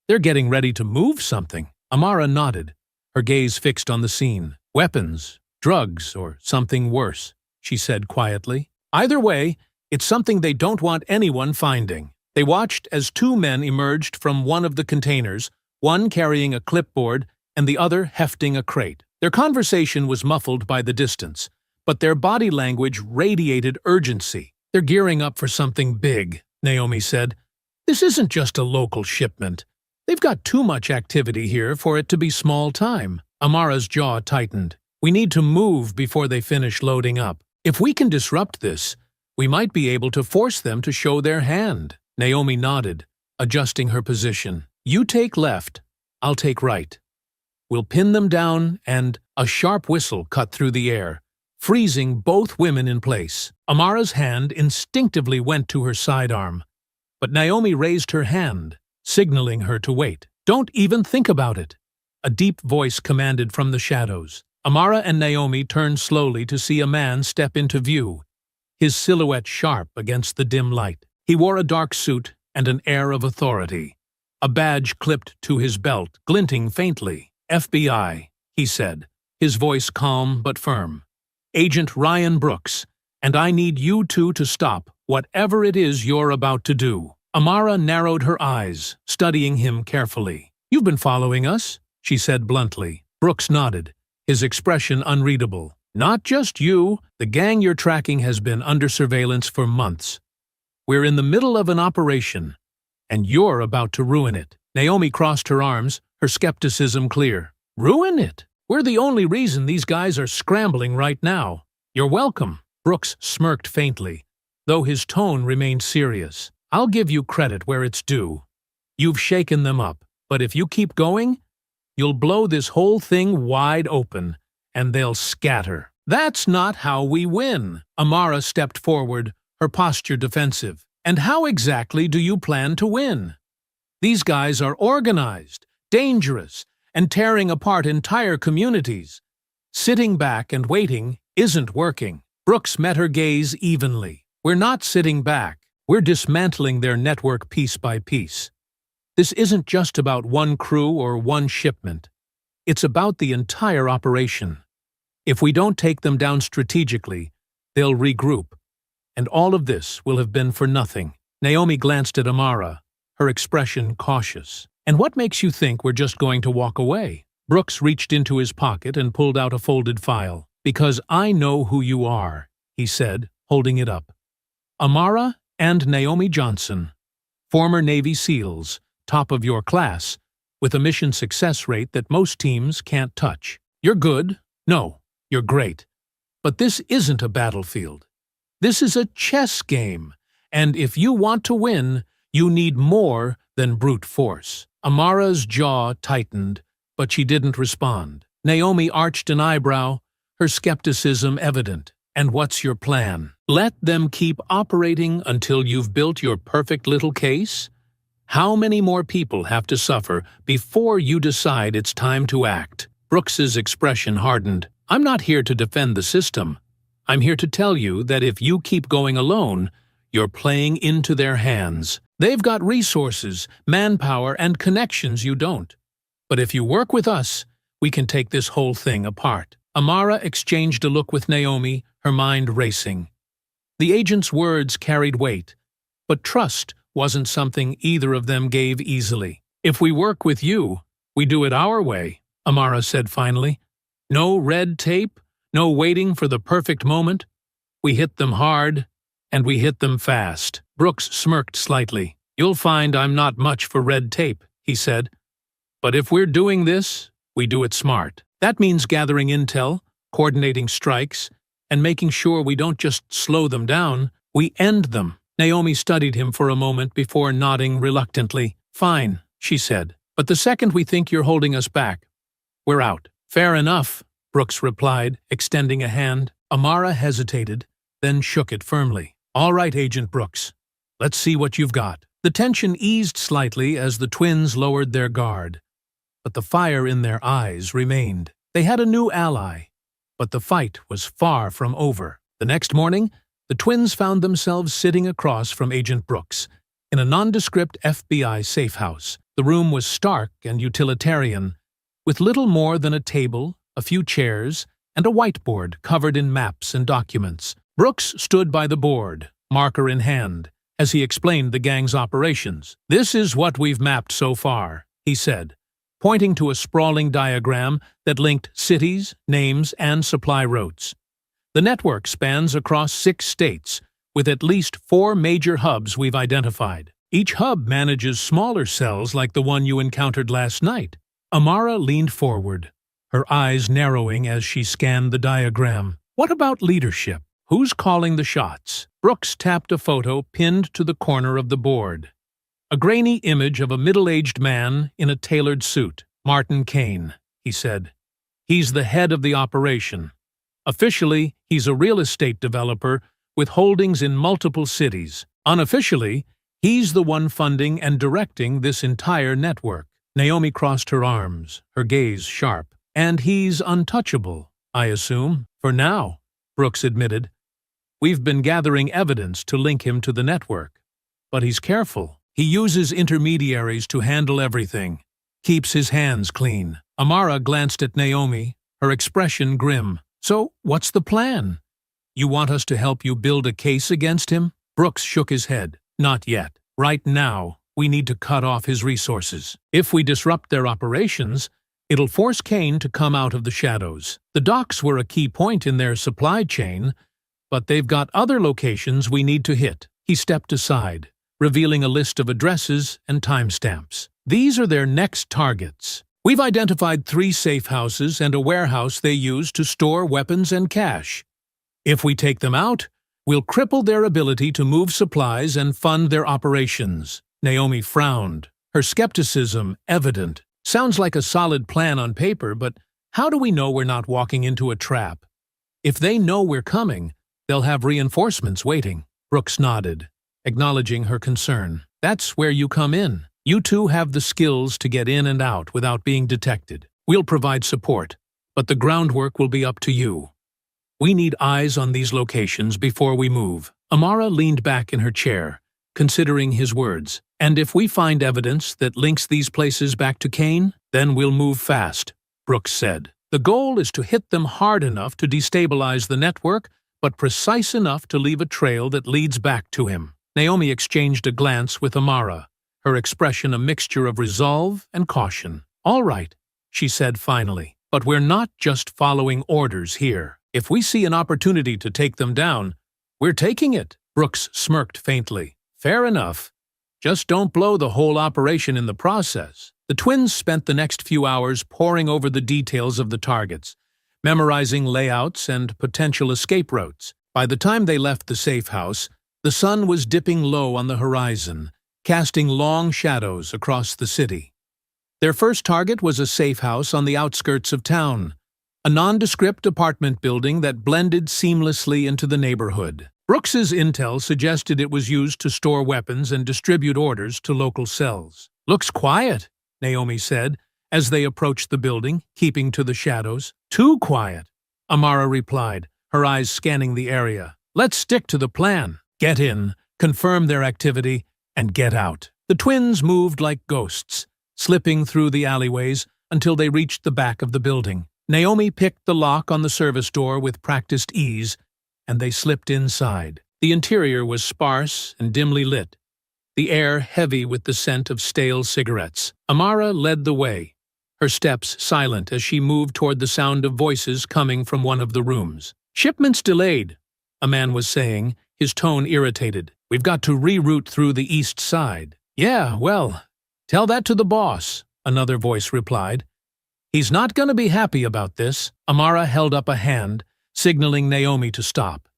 "They're getting ready to move something." Amara nodded, her gaze fixed on the scene. "Weapons, drugs, or something worse," she said quietly. "Either way, it's something they don't want anyone finding." They watched as two men emerged from one of the containers, one carrying a clipboard and the other hefting a crate. Their conversation was muffled by the distance, but their body language radiated urgency. "They're gearing up for something big," Naomi said. "This isn't just a local shipment. They've got too much activity here for it to be small time." Amara's jaw tightened. "We need to move before they finish loading up. If we can disrupt this, we might be able to force them to show their hand." Naomi nodded, adjusting her position. "You take left, I'll take right. We'll pin them down," and a sharp whistle cut through the air, freezing both women in place. Amara's hand instinctively went to her sidearm, but Naomi raised her hand, signaling her to wait. "Don't even think about it," a deep voice commanded from the shadows. Amara and Naomi turned slowly to see a man step into view, his silhouette sharp against the dim light. He wore a dark suit and an air of authority, a badge clipped to his belt, glinting faintly. "FBI," he said, his voice calm but firm. "Agent Ryan Brooks, and I need you two to stop whatever it is you're about to do." Amara narrowed her eyes, studying him carefully. "You've been following us?" she said bluntly. Brooks nodded, his expression unreadable. "Not just you. The gang you're tracking has been under surveillance for months. We're in the middle of an operation, and you're about to ruin it." Naomi crossed her arms, her skepticism clear. "Ruin it? We're the only reason these guys are scrambling right now." "You're welcome." Brooks smirked faintly, though his tone remained serious. "I'll give you credit where it's due. You've shaken them up, but if you keep going, you'll blow this whole thing wide open, and they'll scatter." "That's not how we win." Amara stepped forward, her posture defensive. "And how exactly do you plan to win? These guys are organized, dangerous, and tearing apart entire communities. Sitting back and waiting isn't working." Brooks met her gaze evenly. "We're not sitting back. We're dismantling their network piece by piece. This isn't just about one crew or one shipment. It's about the entire operation. If we don't take them down strategically, they'll regroup, and all of this will have been for nothing." Naomi glanced at Amara, her expression cautious. "And what makes you think we're just going to walk away?" Brooks reached into his pocket and pulled out a folded file. "Because I know who you are," he said, holding it up. "Amara and Naomi Johnson, former Navy SEALs, top of your class, with a mission success rate that most teams can't touch. You're good. No, you're great. But this isn't a battlefield. This is a chess game, and if you want to win, you need more than brute force." Amara's jaw tightened, but she didn't respond. Naomi arched an eyebrow, her skepticism evident. "And what's your plan? Let them keep operating until you've built your perfect little case? How many more people have to suffer before you decide it's time to act?" Brooks's expression hardened. "I'm not here to defend the system. I'm here to tell you that if you keep going alone, you're playing into their hands. They've got resources, manpower, and connections you don't. But if you work with us, we can take this whole thing apart. Amara exchanged a look with Naomi, her mind racing. The agent's words carried weight, but trust wasn't something either of them gave easily. If we work with you, we do it our way, Amara said finally. No red tape, no waiting for the perfect moment. We hit them hard, and we hit them fast. Brooks smirked slightly. You'll find I'm not much for red tape, he said. But if we're doing this, we do it smart. That means gathering intel, coordinating strikes, and making sure we don't just slow them down, we end them. Naomi studied him for a moment before nodding reluctantly. Fine, she said. But the second we think you're holding us back, we're out. Fair enough, Brooks replied, extending a hand. Amara hesitated, then shook it firmly. All right, Agent Brooks. Let's see what you've got. The tension eased slightly as the twins lowered their guard, but the fire in their eyes remained. They had a new ally, but the fight was far from over. The next morning, the twins found themselves sitting across from Agent Brooks in a nondescript FBI safe house. The room was stark and utilitarian, with little more than a table, a few chairs, and a whiteboard covered in maps and documents. Brooks stood by the board, marker in hand, as he explained the gang's operations. This is what we've mapped so far, he said, pointing to a sprawling diagram that linked cities, names, and supply routes. The network spans across 6 states, with at least 4 major hubs we've identified. Each hub manages smaller cells like the one you encountered last night. Amara leaned forward, her eyes narrowing as she scanned the diagram. What about leadership? Who's calling the shots? Brooks tapped a photo pinned to the corner of the board. A grainy image of a middle-aged man in a tailored suit. Martin Kane, he said. He's the head of the operation. Officially, he's a real estate developer with holdings in multiple cities. Unofficially, he's the one funding and directing this entire network. Naomi crossed her arms, her gaze sharp. And he's untouchable, I assume, for now, Brooks admitted. We've been gathering evidence to link him to the network. But he's careful. He uses intermediaries to handle everything. Keeps his hands clean. Amara glanced at Naomi, her expression grim. So, what's the plan? You want us to help you build a case against him? Brooks shook his head. Not yet. Right now, we need to cut off his resources. If we disrupt their operations, it'll force Kane to come out of the shadows. The docks were a key point in their supply chain, but they've got other locations we need to hit. He stepped aside, revealing a list of addresses and timestamps. These are their next targets. We've identified 3 safe houses and a warehouse they use to store weapons and cash. If we take them out, we'll cripple their ability to move supplies and fund their operations. Naomi frowned, her skepticism evident. Sounds like a solid plan on paper, but how do we know we're not walking into a trap? If they know we're coming, they'll have reinforcements waiting. Brooks nodded, acknowledging her concern. That's where you come in. You two have the skills to get in and out without being detected. We'll provide support, but the groundwork will be up to you. We need eyes on these locations before we move. Amara leaned back in her chair, considering his words. And if we find evidence that links these places back to Kane, then we'll move fast, Brooks said. The goal is to hit them hard enough to destabilize the network, but precise enough to leave a trail that leads back to him. Naomi exchanged a glance with Amara, her expression a mixture of resolve and caution. All right, she said finally, but we're not just following orders here. If we see an opportunity to take them down, we're taking it. Brooks smirked faintly. Fair enough. Just don't blow the whole operation in the process. The twins spent the next few hours poring over the details of the targets, memorizing layouts and potential escape routes. By the time they left the safe house, the sun was dipping low on the horizon, casting long shadows across the city. Their first target was a safe house on the outskirts of town, a nondescript apartment building that blended seamlessly into the neighborhood. Brooks's intel suggested it was used to store weapons and distribute orders to local cells. Looks quiet, Naomi said, as they approached the building, keeping to the shadows. Too quiet, Amara replied, her eyes scanning the area. Let's stick to the plan. Get in, confirm their activity, and get out. The twins moved like ghosts, slipping through the alleyways, until they reached the back of the building. Naomi picked the lock on the service door with practiced ease, and they slipped inside. The interior was sparse and dimly lit, the air heavy with the scent of stale cigarettes. Amara led the way, her steps silent as she moved toward the sound of voices coming from one of the rooms. "Shipment's delayed," a man was saying, his tone irritated. "We've got to reroute through the east side." "Yeah, well, tell that to the boss," another voice replied. "He's not going to be happy about this." Amara held up a hand, signaling Naomi to stop.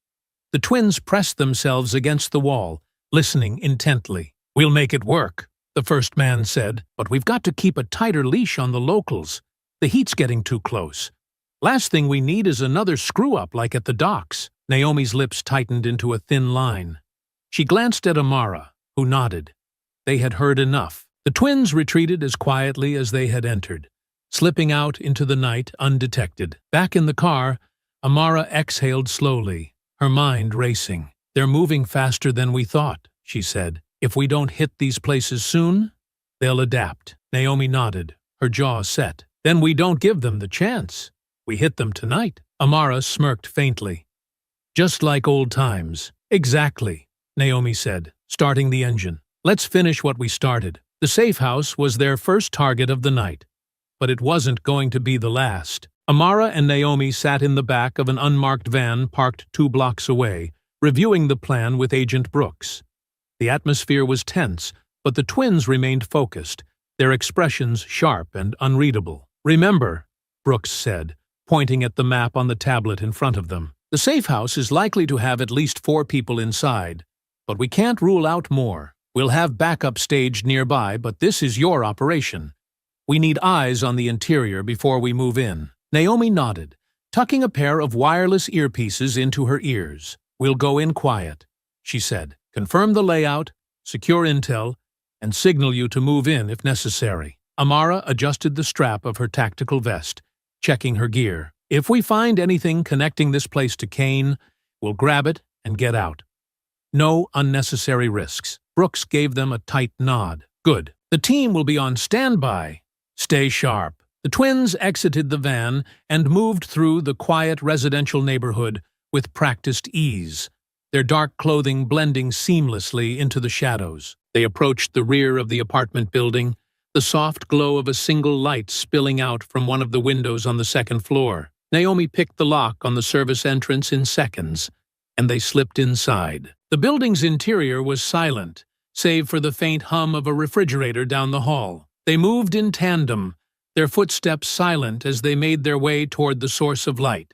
The twins pressed themselves against the wall, listening intently. "We'll make it work," the first man said, "but we've got to keep a tighter leash on the locals. The heat's getting too close. Last thing we need is another screw-up like at the docks." Naomi's lips tightened into a thin line. She glanced at Amara, who nodded. They had heard enough. The twins retreated as quietly as they had entered, slipping out into the night undetected. Back in the car, Amara exhaled slowly, her mind racing. "They're moving faster than we thought," she said. "If we don't hit these places soon, they'll adapt." Naomi nodded, her jaw set. "Then we don't give them the chance. We hit them tonight." Amara smirked faintly. "Just like old times." "Exactly," Naomi said, starting the engine. "Let's finish what we started." The safe house was their first target of the night, but it wasn't going to be the last. Amara and Naomi sat in the back of an unmarked van parked 2 blocks away, reviewing the plan with Agent Brooks. The atmosphere was tense, but the twins remained focused, their expressions sharp and unreadable. "Remember," Brooks said, pointing at the map on the tablet in front of them, "the safe house is likely to have at least 4 people inside, but we can't rule out more. We'll have backup staged nearby, but this is your operation. We need eyes on the interior before we move in." Naomi nodded, tucking a pair of wireless earpieces into her ears. "We'll go in quiet," she said. "Confirm the layout, secure intel, and signal you to move in if necessary." Amara adjusted the strap of her tactical vest, checking her gear. "If we find anything connecting this place to Kane, we'll grab it and get out. No unnecessary risks." Brooks gave them a tight nod. "Good. The team will be on standby. Stay sharp." The twins exited the van and moved through the quiet residential neighborhood with practiced ease, their dark clothing blending seamlessly into the shadows. They approached the rear of the apartment building, the soft glow of a single light spilling out from one of the windows on the second floor. Naomi picked the lock on the service entrance in seconds, and they slipped inside. The building's interior was silent, save for the faint hum of a refrigerator down the hall. They moved in tandem, their footsteps silent as they made their way toward the source of light.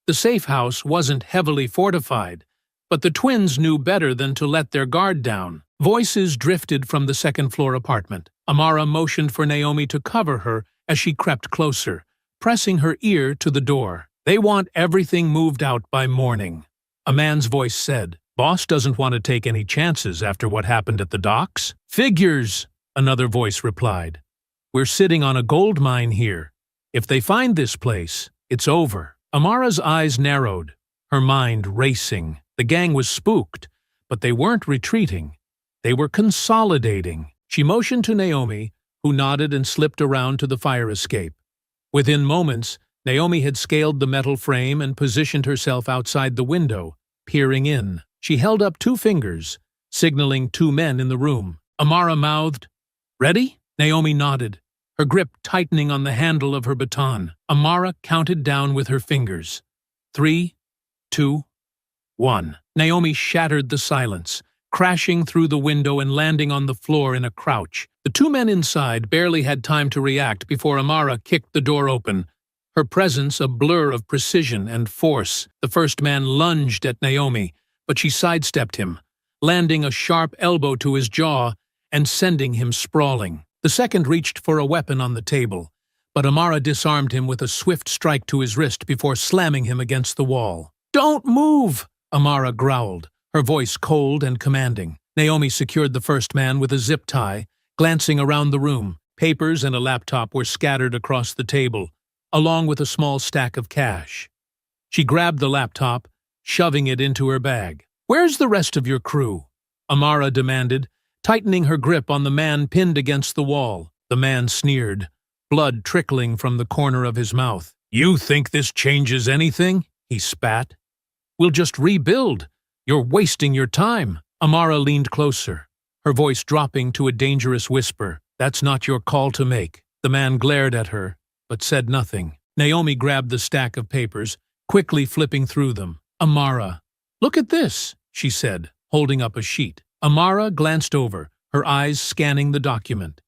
The safe house wasn't heavily fortified, but the twins knew better than to let their guard down. Voices drifted from the second-floor apartment. Amara motioned for Naomi to cover her as she crept closer, pressing her ear to the door. "They want everything moved out by morning," a man's voice said. "Boss doesn't want to take any chances after what happened at the docks." "Figures," another voice replied. "We're sitting on a gold mine here. If they find this place, it's over." Amara's eyes narrowed, her mind racing. The gang was spooked, but they weren't retreating. They were consolidating. She motioned to Naomi, who nodded and slipped around to the fire escape. Within moments, Naomi had scaled the metal frame and positioned herself outside the window, peering in. She held up 2 fingers, signaling 2 men in the room. Amara mouthed, "Ready?" Naomi nodded, her grip tightening on the handle of her baton. Amara counted down with her fingers. 3, 2, 1. Naomi shattered the silence, crashing through the window and landing on the floor in a crouch. The 2 men inside barely had time to react before Amara kicked the door open, her presence a blur of precision and force. The first man lunged at Naomi, but she sidestepped him, landing a sharp elbow to his jaw and sending him sprawling. The second reached for a weapon on the table, but Amara disarmed him with a swift strike to his wrist before slamming him against the wall. "Don't move!" Amara growled, her voice cold and commanding. Naomi secured the first man with a zip tie, glancing around the room. Papers and a laptop were scattered across the table, along with a small stack of cash. She grabbed the laptop, shoving it into her bag. "Where's the rest of your crew?" Amara demanded, tightening her grip on the man pinned against the wall. The man sneered. blood trickling from the corner of his mouth. "You think this changes anything?" he spat. "We'll just rebuild. You're wasting your time." Amara leaned closer, her voice dropping to a dangerous whisper. "That's not your call to make." The man glared at her, but said nothing. Naomi grabbed the stack of papers, quickly flipping through them. "Amara, look at this," she said, holding up a sheet. Amara glanced over, her eyes scanning the document.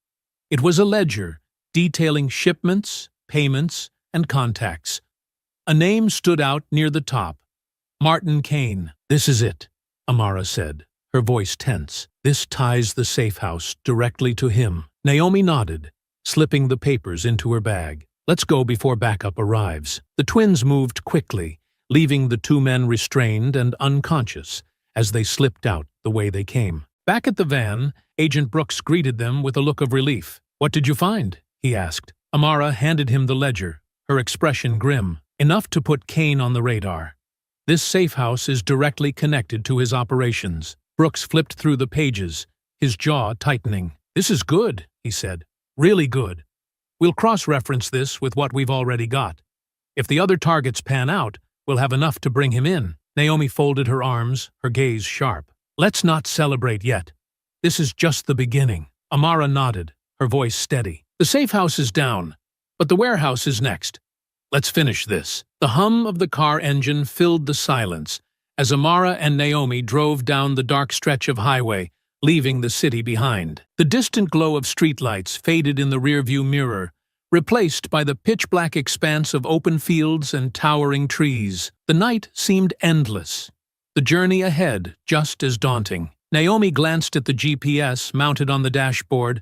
It was a ledger, detailing shipments, payments, and contacts. A name stood out near the top. Martin Kane. "This is it," Amara said, her voice tense. "This ties the safe house directly to him." Naomi nodded, slipping the papers into her bag. "Let's go before backup arrives." The twins moved quickly, leaving the two men restrained and unconscious as they slipped out the way they came. Back at the van, Agent Brooks greeted them with a look of relief. "What did you find?" he asked. Amara handed him the ledger, her expression grim. "Enough to put Kane on the radar. This safe house is directly connected to his operations." Brooks flipped through the pages, his jaw tightening. "This is good," he said. "Really good. We'll cross-reference this with what we've already got. If the other targets pan out, we'll have enough to bring him in." Naomi folded her arms, her gaze sharp. "Let's not celebrate yet. This is just the beginning." Amara nodded, her voice steady. "The safe house is down, but the warehouse is next. Let's finish this." The hum of the car engine filled the silence as Amara and Naomi drove down the dark stretch of highway, leaving the city behind. The distant glow of streetlights faded in the rearview mirror, replaced by the pitch-black expanse of open fields and towering trees. The night seemed endless, the journey ahead just as daunting. Naomi glanced at the GPS mounted on the dashboard,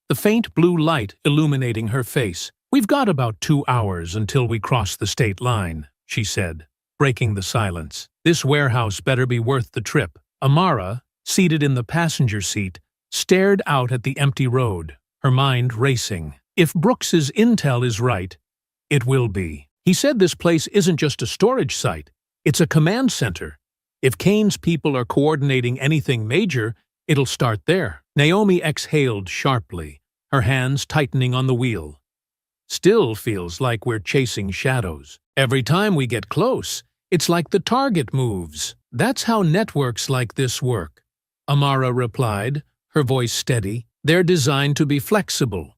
the faint blue light illuminating her face. "We've got about 2 hours until we cross the state line," she said, breaking the silence. "This warehouse better be worth the trip." Amara, seated in the passenger seat, stared out at the empty road, her mind racing. If Brooks's intel is right, it will be. He said this place isn't just a storage site, it's a command center. If Kane's people are coordinating anything major, it'll start there. Naomi exhaled sharply, her hands tightening on the wheel. "Still feels like we're chasing shadows. Every time we get close, it's like the target moves." "That's how networks like this work," Amara replied, her voice steady. "They're designed to be flexible.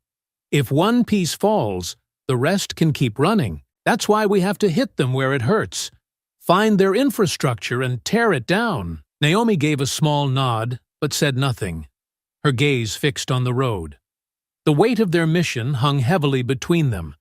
If one piece falls, the rest can keep running. That's why we have to hit them where it hurts. Find their infrastructure and tear it down." Naomi gave a small nod, but said nothing, her gaze fixed on the road. The weight of their mission hung heavily between them,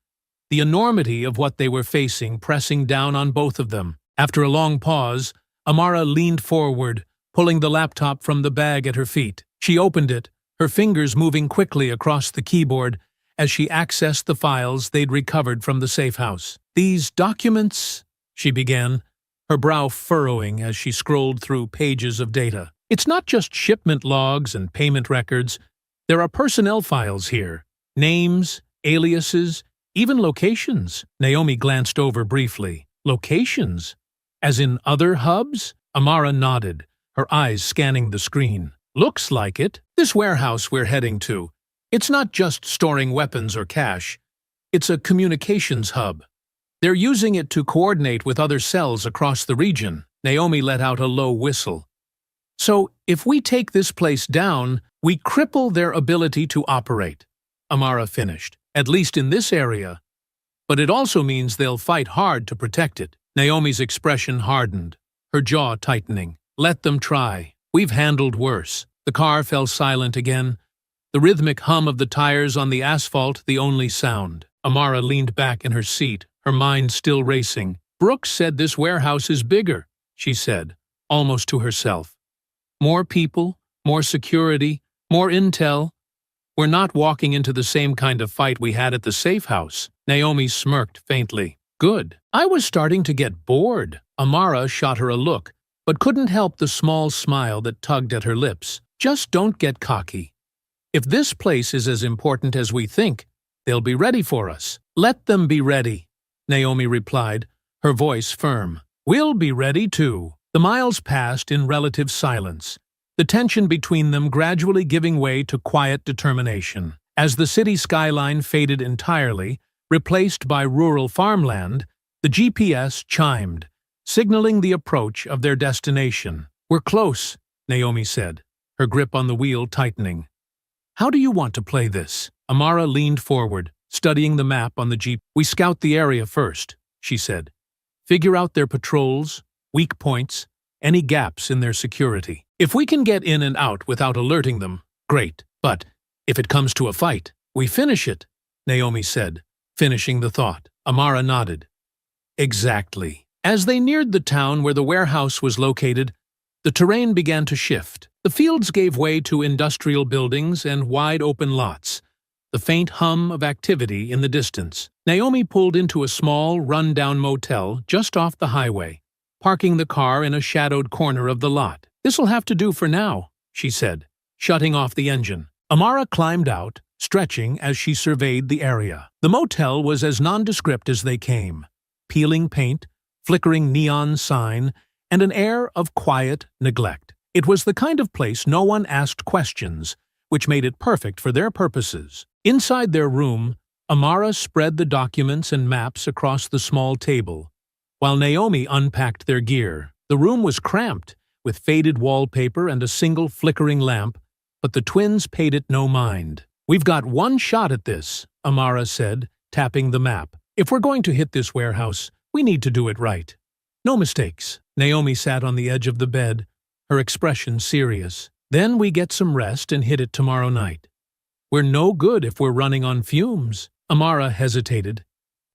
the enormity of what they were facing pressing down on both of them. After a long pause, Amara leaned forward, pulling the laptop from the bag at her feet. She opened it, her fingers moving quickly across the keyboard as she accessed the files they'd recovered from the safe house. "These documents," she began, her brow furrowing as she scrolled through pages of data. "It's not just shipment logs and payment records. There are personnel files here. Names, aliases, even locations." Naomi glanced over briefly. "Locations? As in other hubs?" Amara nodded, her eyes scanning the screen. "Looks like it. This warehouse we're heading to, it's not just storing weapons or cash. It's a communications hub. They're using it to coordinate with other cells across the region." Naomi let out a low whistle. "So, if we take this place down, we cripple their ability to operate," Amara finished. "At least in this area. But it also means they'll fight hard to protect it." Naomi's expression hardened, her jaw tightening. "Let them try. We've handled worse." The car fell silent again, the rhythmic hum of the tires on the asphalt the only sound. Amara leaned back in her seat, her mind still racing. "Brooks said this warehouse is bigger," she said, almost to herself. "More people, more security, more intel. We're not walking into the same kind of fight we had at the safe house." Naomi smirked faintly. "Good. I was starting to get bored." Amara shot her a look, but couldn't help the small smile that tugged at her lips. "Just don't get cocky. If this place is as important as we think, they'll be ready for us." "Let them be ready," Naomi replied, her voice firm. "We'll be ready too." The miles passed in relative silence, the tension between them gradually giving way to quiet determination. As the city skyline faded entirely, replaced by rural farmland, the GPS chimed, signaling the approach of their destination. "We're close," Naomi said, her grip on the wheel tightening. "How do you want to play this?" Amara leaned forward, studying the map on the Jeep. "We scout the area first," she said. "Figure out their patrols, weak points, any gaps in their security. If we can get in and out without alerting them, great. But if it comes to a fight, we finish it," Naomi said, finishing the thought. Amara nodded. "Exactly." As they neared the town where the warehouse was located, the terrain began to shift. The fields gave way to industrial buildings and wide-open lots, the faint hum of activity in the distance. Naomi pulled into a small, run-down motel just off the highway, parking the car in a shadowed corner of the lot. "This'll have to do for now," she said, shutting off the engine. Amara climbed out, stretching as she surveyed the area. The motel was as nondescript as they came. Peeling paint, flickering neon sign, and an air of quiet neglect. It was the kind of place no one asked questions, which made it perfect for their purposes. Inside their room, Amara spread the documents and maps across the small table, while Naomi unpacked their gear. The room was cramped, with faded wallpaper and a single flickering lamp, but the twins paid it no mind. "We've got one shot at this," Amara said, tapping the map. "If we're going to hit this warehouse, we need to do it right. No mistakes." Naomi sat on the edge of the bed, her expression serious. "Then we get some rest and hit it tomorrow night. We're no good if we're running on fumes." Amara hesitated,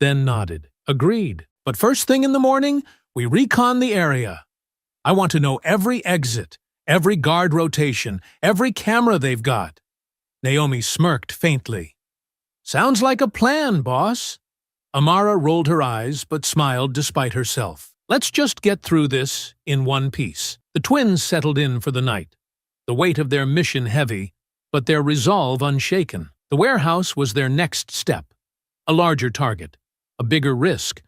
then nodded. "Agreed. But first thing in the morning, we recon the area. I want to know every exit, every guard rotation, every camera they've got." Naomi smirked faintly. "Sounds like a plan, boss." Amara rolled her eyes but smiled despite herself. "Let's just get through this in one piece." The twins settled in for the night, the weight of their mission heavy, but their resolve unshaken. The warehouse was their next step, a larger target, a bigger risk,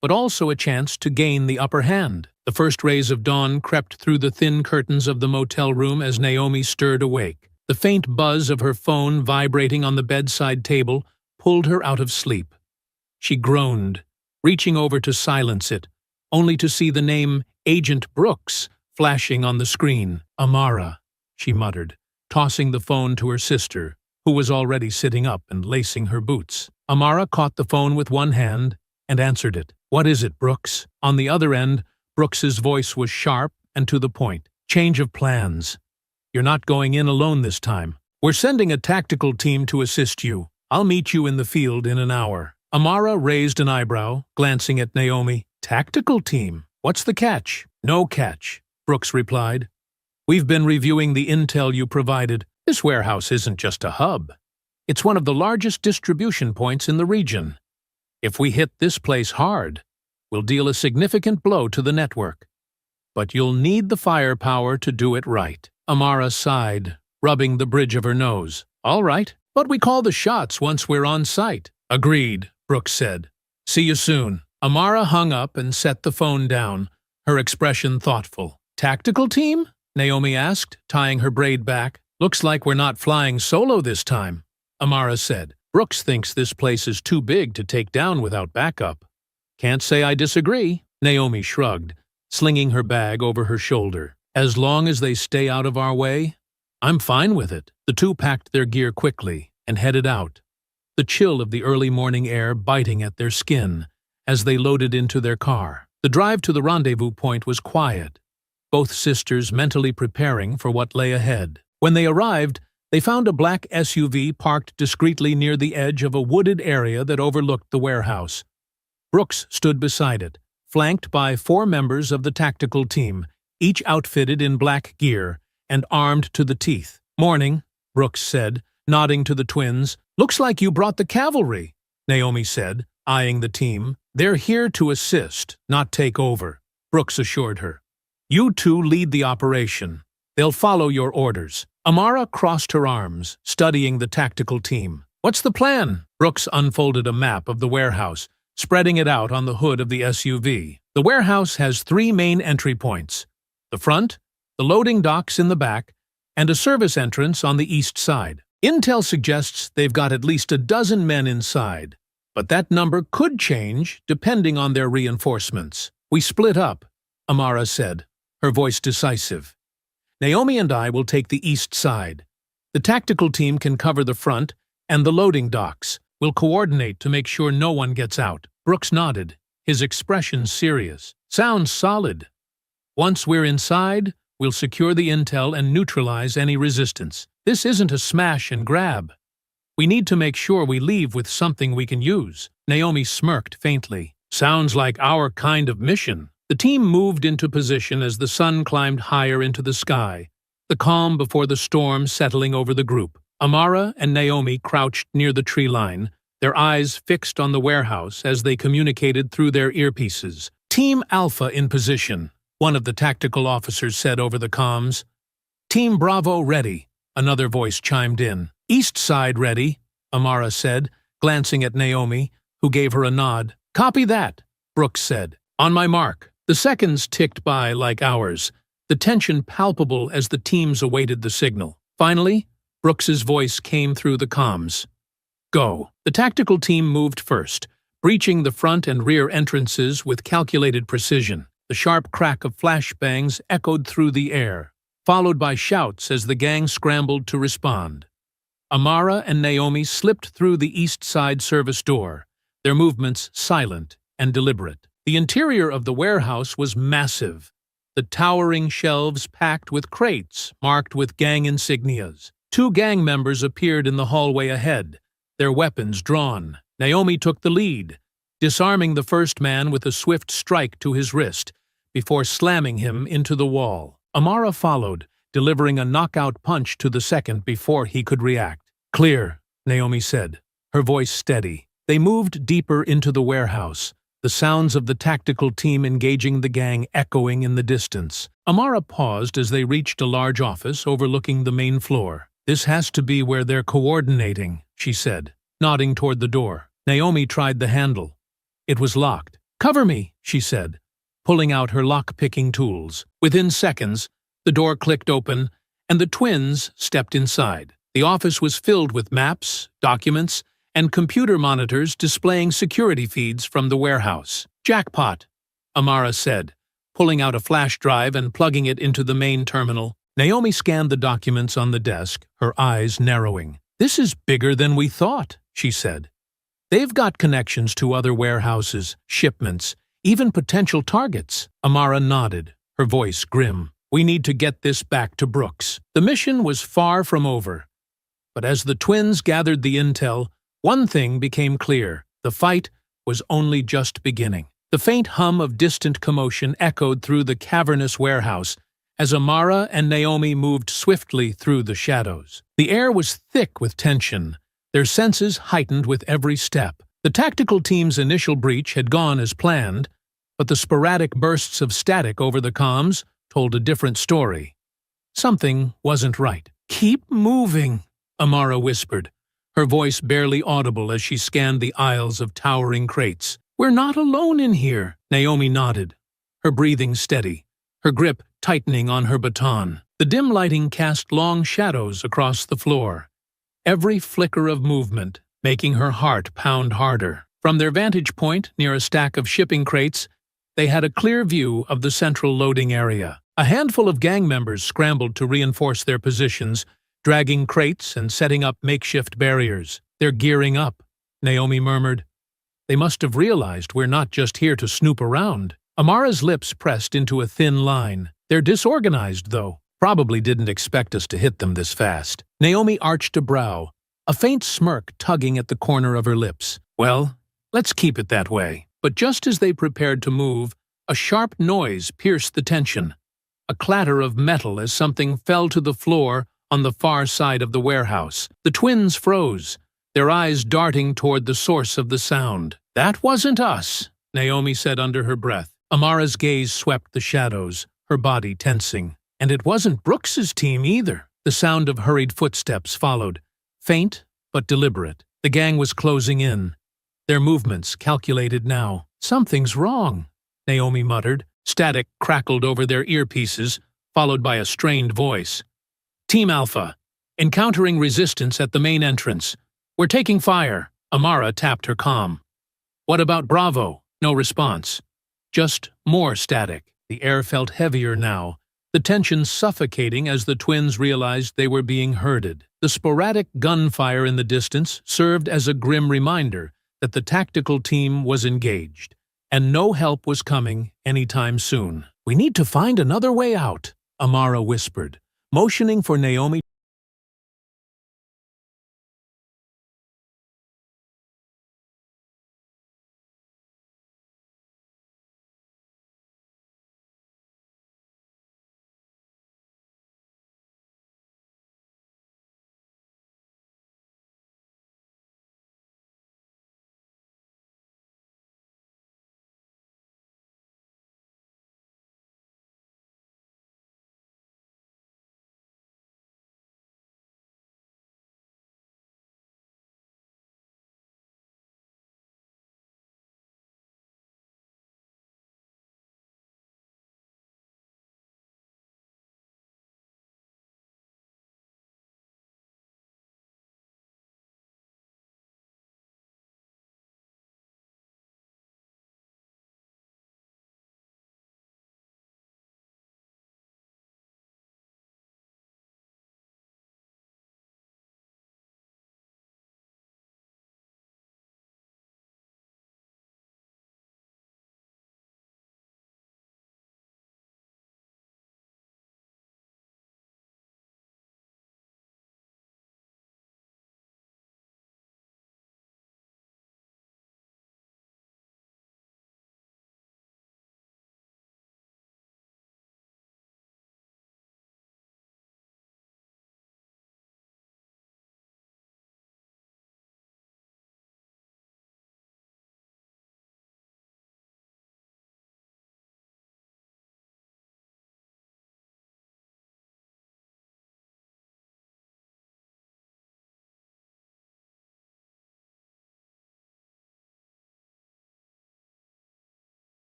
but also a chance to gain the upper hand. The first rays of dawn crept through the thin curtains of the motel room as Naomi stirred awake. The faint buzz of her phone vibrating on the bedside table pulled her out of sleep. She groaned, reaching over to silence it, only to see the name Agent Brooks flashing on the screen. "Amara," she muttered, tossing the phone to her sister, who was already sitting up and lacing her boots. Amara caught the phone with one hand and answered it. "What is it, Brooks?" On the other end, Brooks's voice was sharp and to the point. "Change of plans. You're not going in alone this time. We're sending a tactical team to assist you. I'll meet you in the field in an hour." Amara raised an eyebrow, glancing at Naomi. "Tactical team? What's the catch?" "No catch," Brooks replied. "We've been reviewing the intel you provided. This warehouse isn't just a hub. It's one of the largest distribution points in the region. If we hit this place hard, we'll deal a significant blow to the network. But you'll need the firepower to do it right." Amara sighed, rubbing the bridge of her nose. "All right, but we call the shots once we're on site." "Agreed," Brooks said. "See you soon." Amara hung up and set the phone down, her expression thoughtful. "Tactical team?" Naomi asked, tying her braid back. "Looks like we're not flying solo this time," Amara said. "Brooks thinks this place is too big to take down without backup." "Can't say I disagree," Naomi shrugged, slinging her bag over her shoulder. "As long as they stay out of our way, I'm fine with it." The two packed their gear quickly and headed out, the chill of the early morning air biting at their skin as they loaded into their car. The drive to the rendezvous point was quiet, both sisters mentally preparing for what lay ahead. When they arrived, they found a black SUV parked discreetly near the edge of a wooded area that overlooked the warehouse. Brooks stood beside it, flanked by 4 members of the tactical team, each outfitted in black gear and armed to the teeth. "Morning," Brooks said, nodding to the twins. "Looks like you brought the cavalry," Naomi said, eyeing the team. "They're here to assist, not take over," Brooks assured her. "You two lead the operation. They'll follow your orders." Amara crossed her arms, studying the tactical team. "What's the plan?" Brooks unfolded a map of the warehouse, spreading it out on the hood of the SUV. "The warehouse has 3 main entry points: the front, the loading docks in the back, and a service entrance on the east side. Intel suggests they've got at least a dozen men inside, but that number could change depending on their reinforcements. We split up, Amara said, her voice decisive. Naomi and I will take the east side. The tactical team can cover the front and the loading docks. We'll coordinate to make sure no one gets out. Brooks nodded, his expression serious. Sounds solid. Once we're inside, we'll secure the intel and neutralize any resistance. This isn't a smash and grab. We need to make sure we leave with something we can use. Naomi smirked faintly. Sounds like our kind of mission. The team moved into position as the sun climbed higher into the sky, the calm before the storm settling over the group. Amara and Naomi crouched near the tree line, their eyes fixed on the warehouse as they communicated through their earpieces. Team Alpha in position, one of the tactical officers said over the comms. Team Bravo ready, another voice chimed in. East side ready, Amara said, glancing at Naomi, who gave her a nod. Copy that, Brooks said. On my mark. The seconds ticked by like hours, the tension palpable as the teams awaited the signal. Finally, Brooks's voice came through the comms. Go. The tactical team moved first, breaching the front and rear entrances with calculated precision. The sharp crack of flashbangs echoed through the air, followed by shouts as the gang scrambled to respond. Amara and Naomi slipped through the east side service door, their movements silent and deliberate. The interior of the warehouse was massive, the towering shelves packed with crates marked with gang insignias. 2 gang members appeared in the hallway ahead, their weapons drawn. Naomi took the lead, disarming the first man with a swift strike to his wrist, before slamming him into the wall. Amara followed, delivering a knockout punch to the second before he could react. Clear, Naomi said, her voice steady. They moved deeper into the warehouse, the sounds of the tactical team engaging the gang echoing in the distance. Amara paused as they reached a large office overlooking the main floor. This has to be where they're coordinating, she said, nodding toward the door. Naomi tried the handle. It was locked. Cover me, she said, pulling out her lock-picking tools. Within seconds, the door clicked open, and the twins stepped inside. The office was filled with maps, documents, and computer monitors displaying security feeds from the warehouse. Jackpot, Amara said, pulling out a flash drive and plugging it into the main terminal. Naomi scanned the documents on the desk, her eyes narrowing. This is bigger than we thought, she said. They've got connections to other warehouses, shipments, even potential targets. Amara nodded, her voice grim. We need to get this back to Brooks. The mission was far from over. But as the twins gathered the intel, one thing became clear. The fight was only just beginning. The faint hum of distant commotion echoed through the cavernous warehouse as Amara and Naomi moved swiftly through the shadows. The air was thick with tension, their senses heightened with every step. The tactical team's initial breach had gone as planned, but the sporadic bursts of static over the comms told a different story. Something wasn't right. Keep moving, Amara whispered, her voice barely audible as she scanned the aisles of towering crates. We're not alone in here, Naomi nodded, her breathing steady, her grip tightening on her baton. The dim lighting cast long shadows across the floor, every flicker of movement making her heart pound harder. From their vantage point near a stack of shipping crates, they had a clear view of the central loading area. A handful of gang members scrambled to reinforce their positions, dragging crates and setting up makeshift barriers. They're gearing up, Naomi murmured. They must have realized we're not just here to snoop around. Amara's lips pressed into a thin line. They're disorganized, though. Probably didn't expect us to hit them this fast. Naomi arched a brow, a faint smirk tugging at the corner of her lips. Well, let's keep it that way. But just as they prepared to move, a sharp noise pierced the tension. A clatter of metal as something fell to the floor on the far side of the warehouse. The twins froze, their eyes darting toward the source of the sound. That wasn't us, Naomi said under her breath. Amara's gaze swept the shadows, her body tensing. And it wasn't Brooks's team either. The sound of hurried footsteps followed, faint but deliberate. The gang was closing in, their movements calculated now. Something's wrong, Naomi muttered. Static crackled over their earpieces, followed by a strained voice. Team Alpha, Encountering resistance at the main entrance. We're taking fire. Amara tapped her comm. What about Bravo? No response. Just more static. The air felt heavier now, the tension suffocating as the twins realized they were being herded. The sporadic gunfire in the distance served as a grim reminder that the tactical team was engaged, and no help was coming anytime soon. We need to find another way out, Amara whispered, motioning for Naomi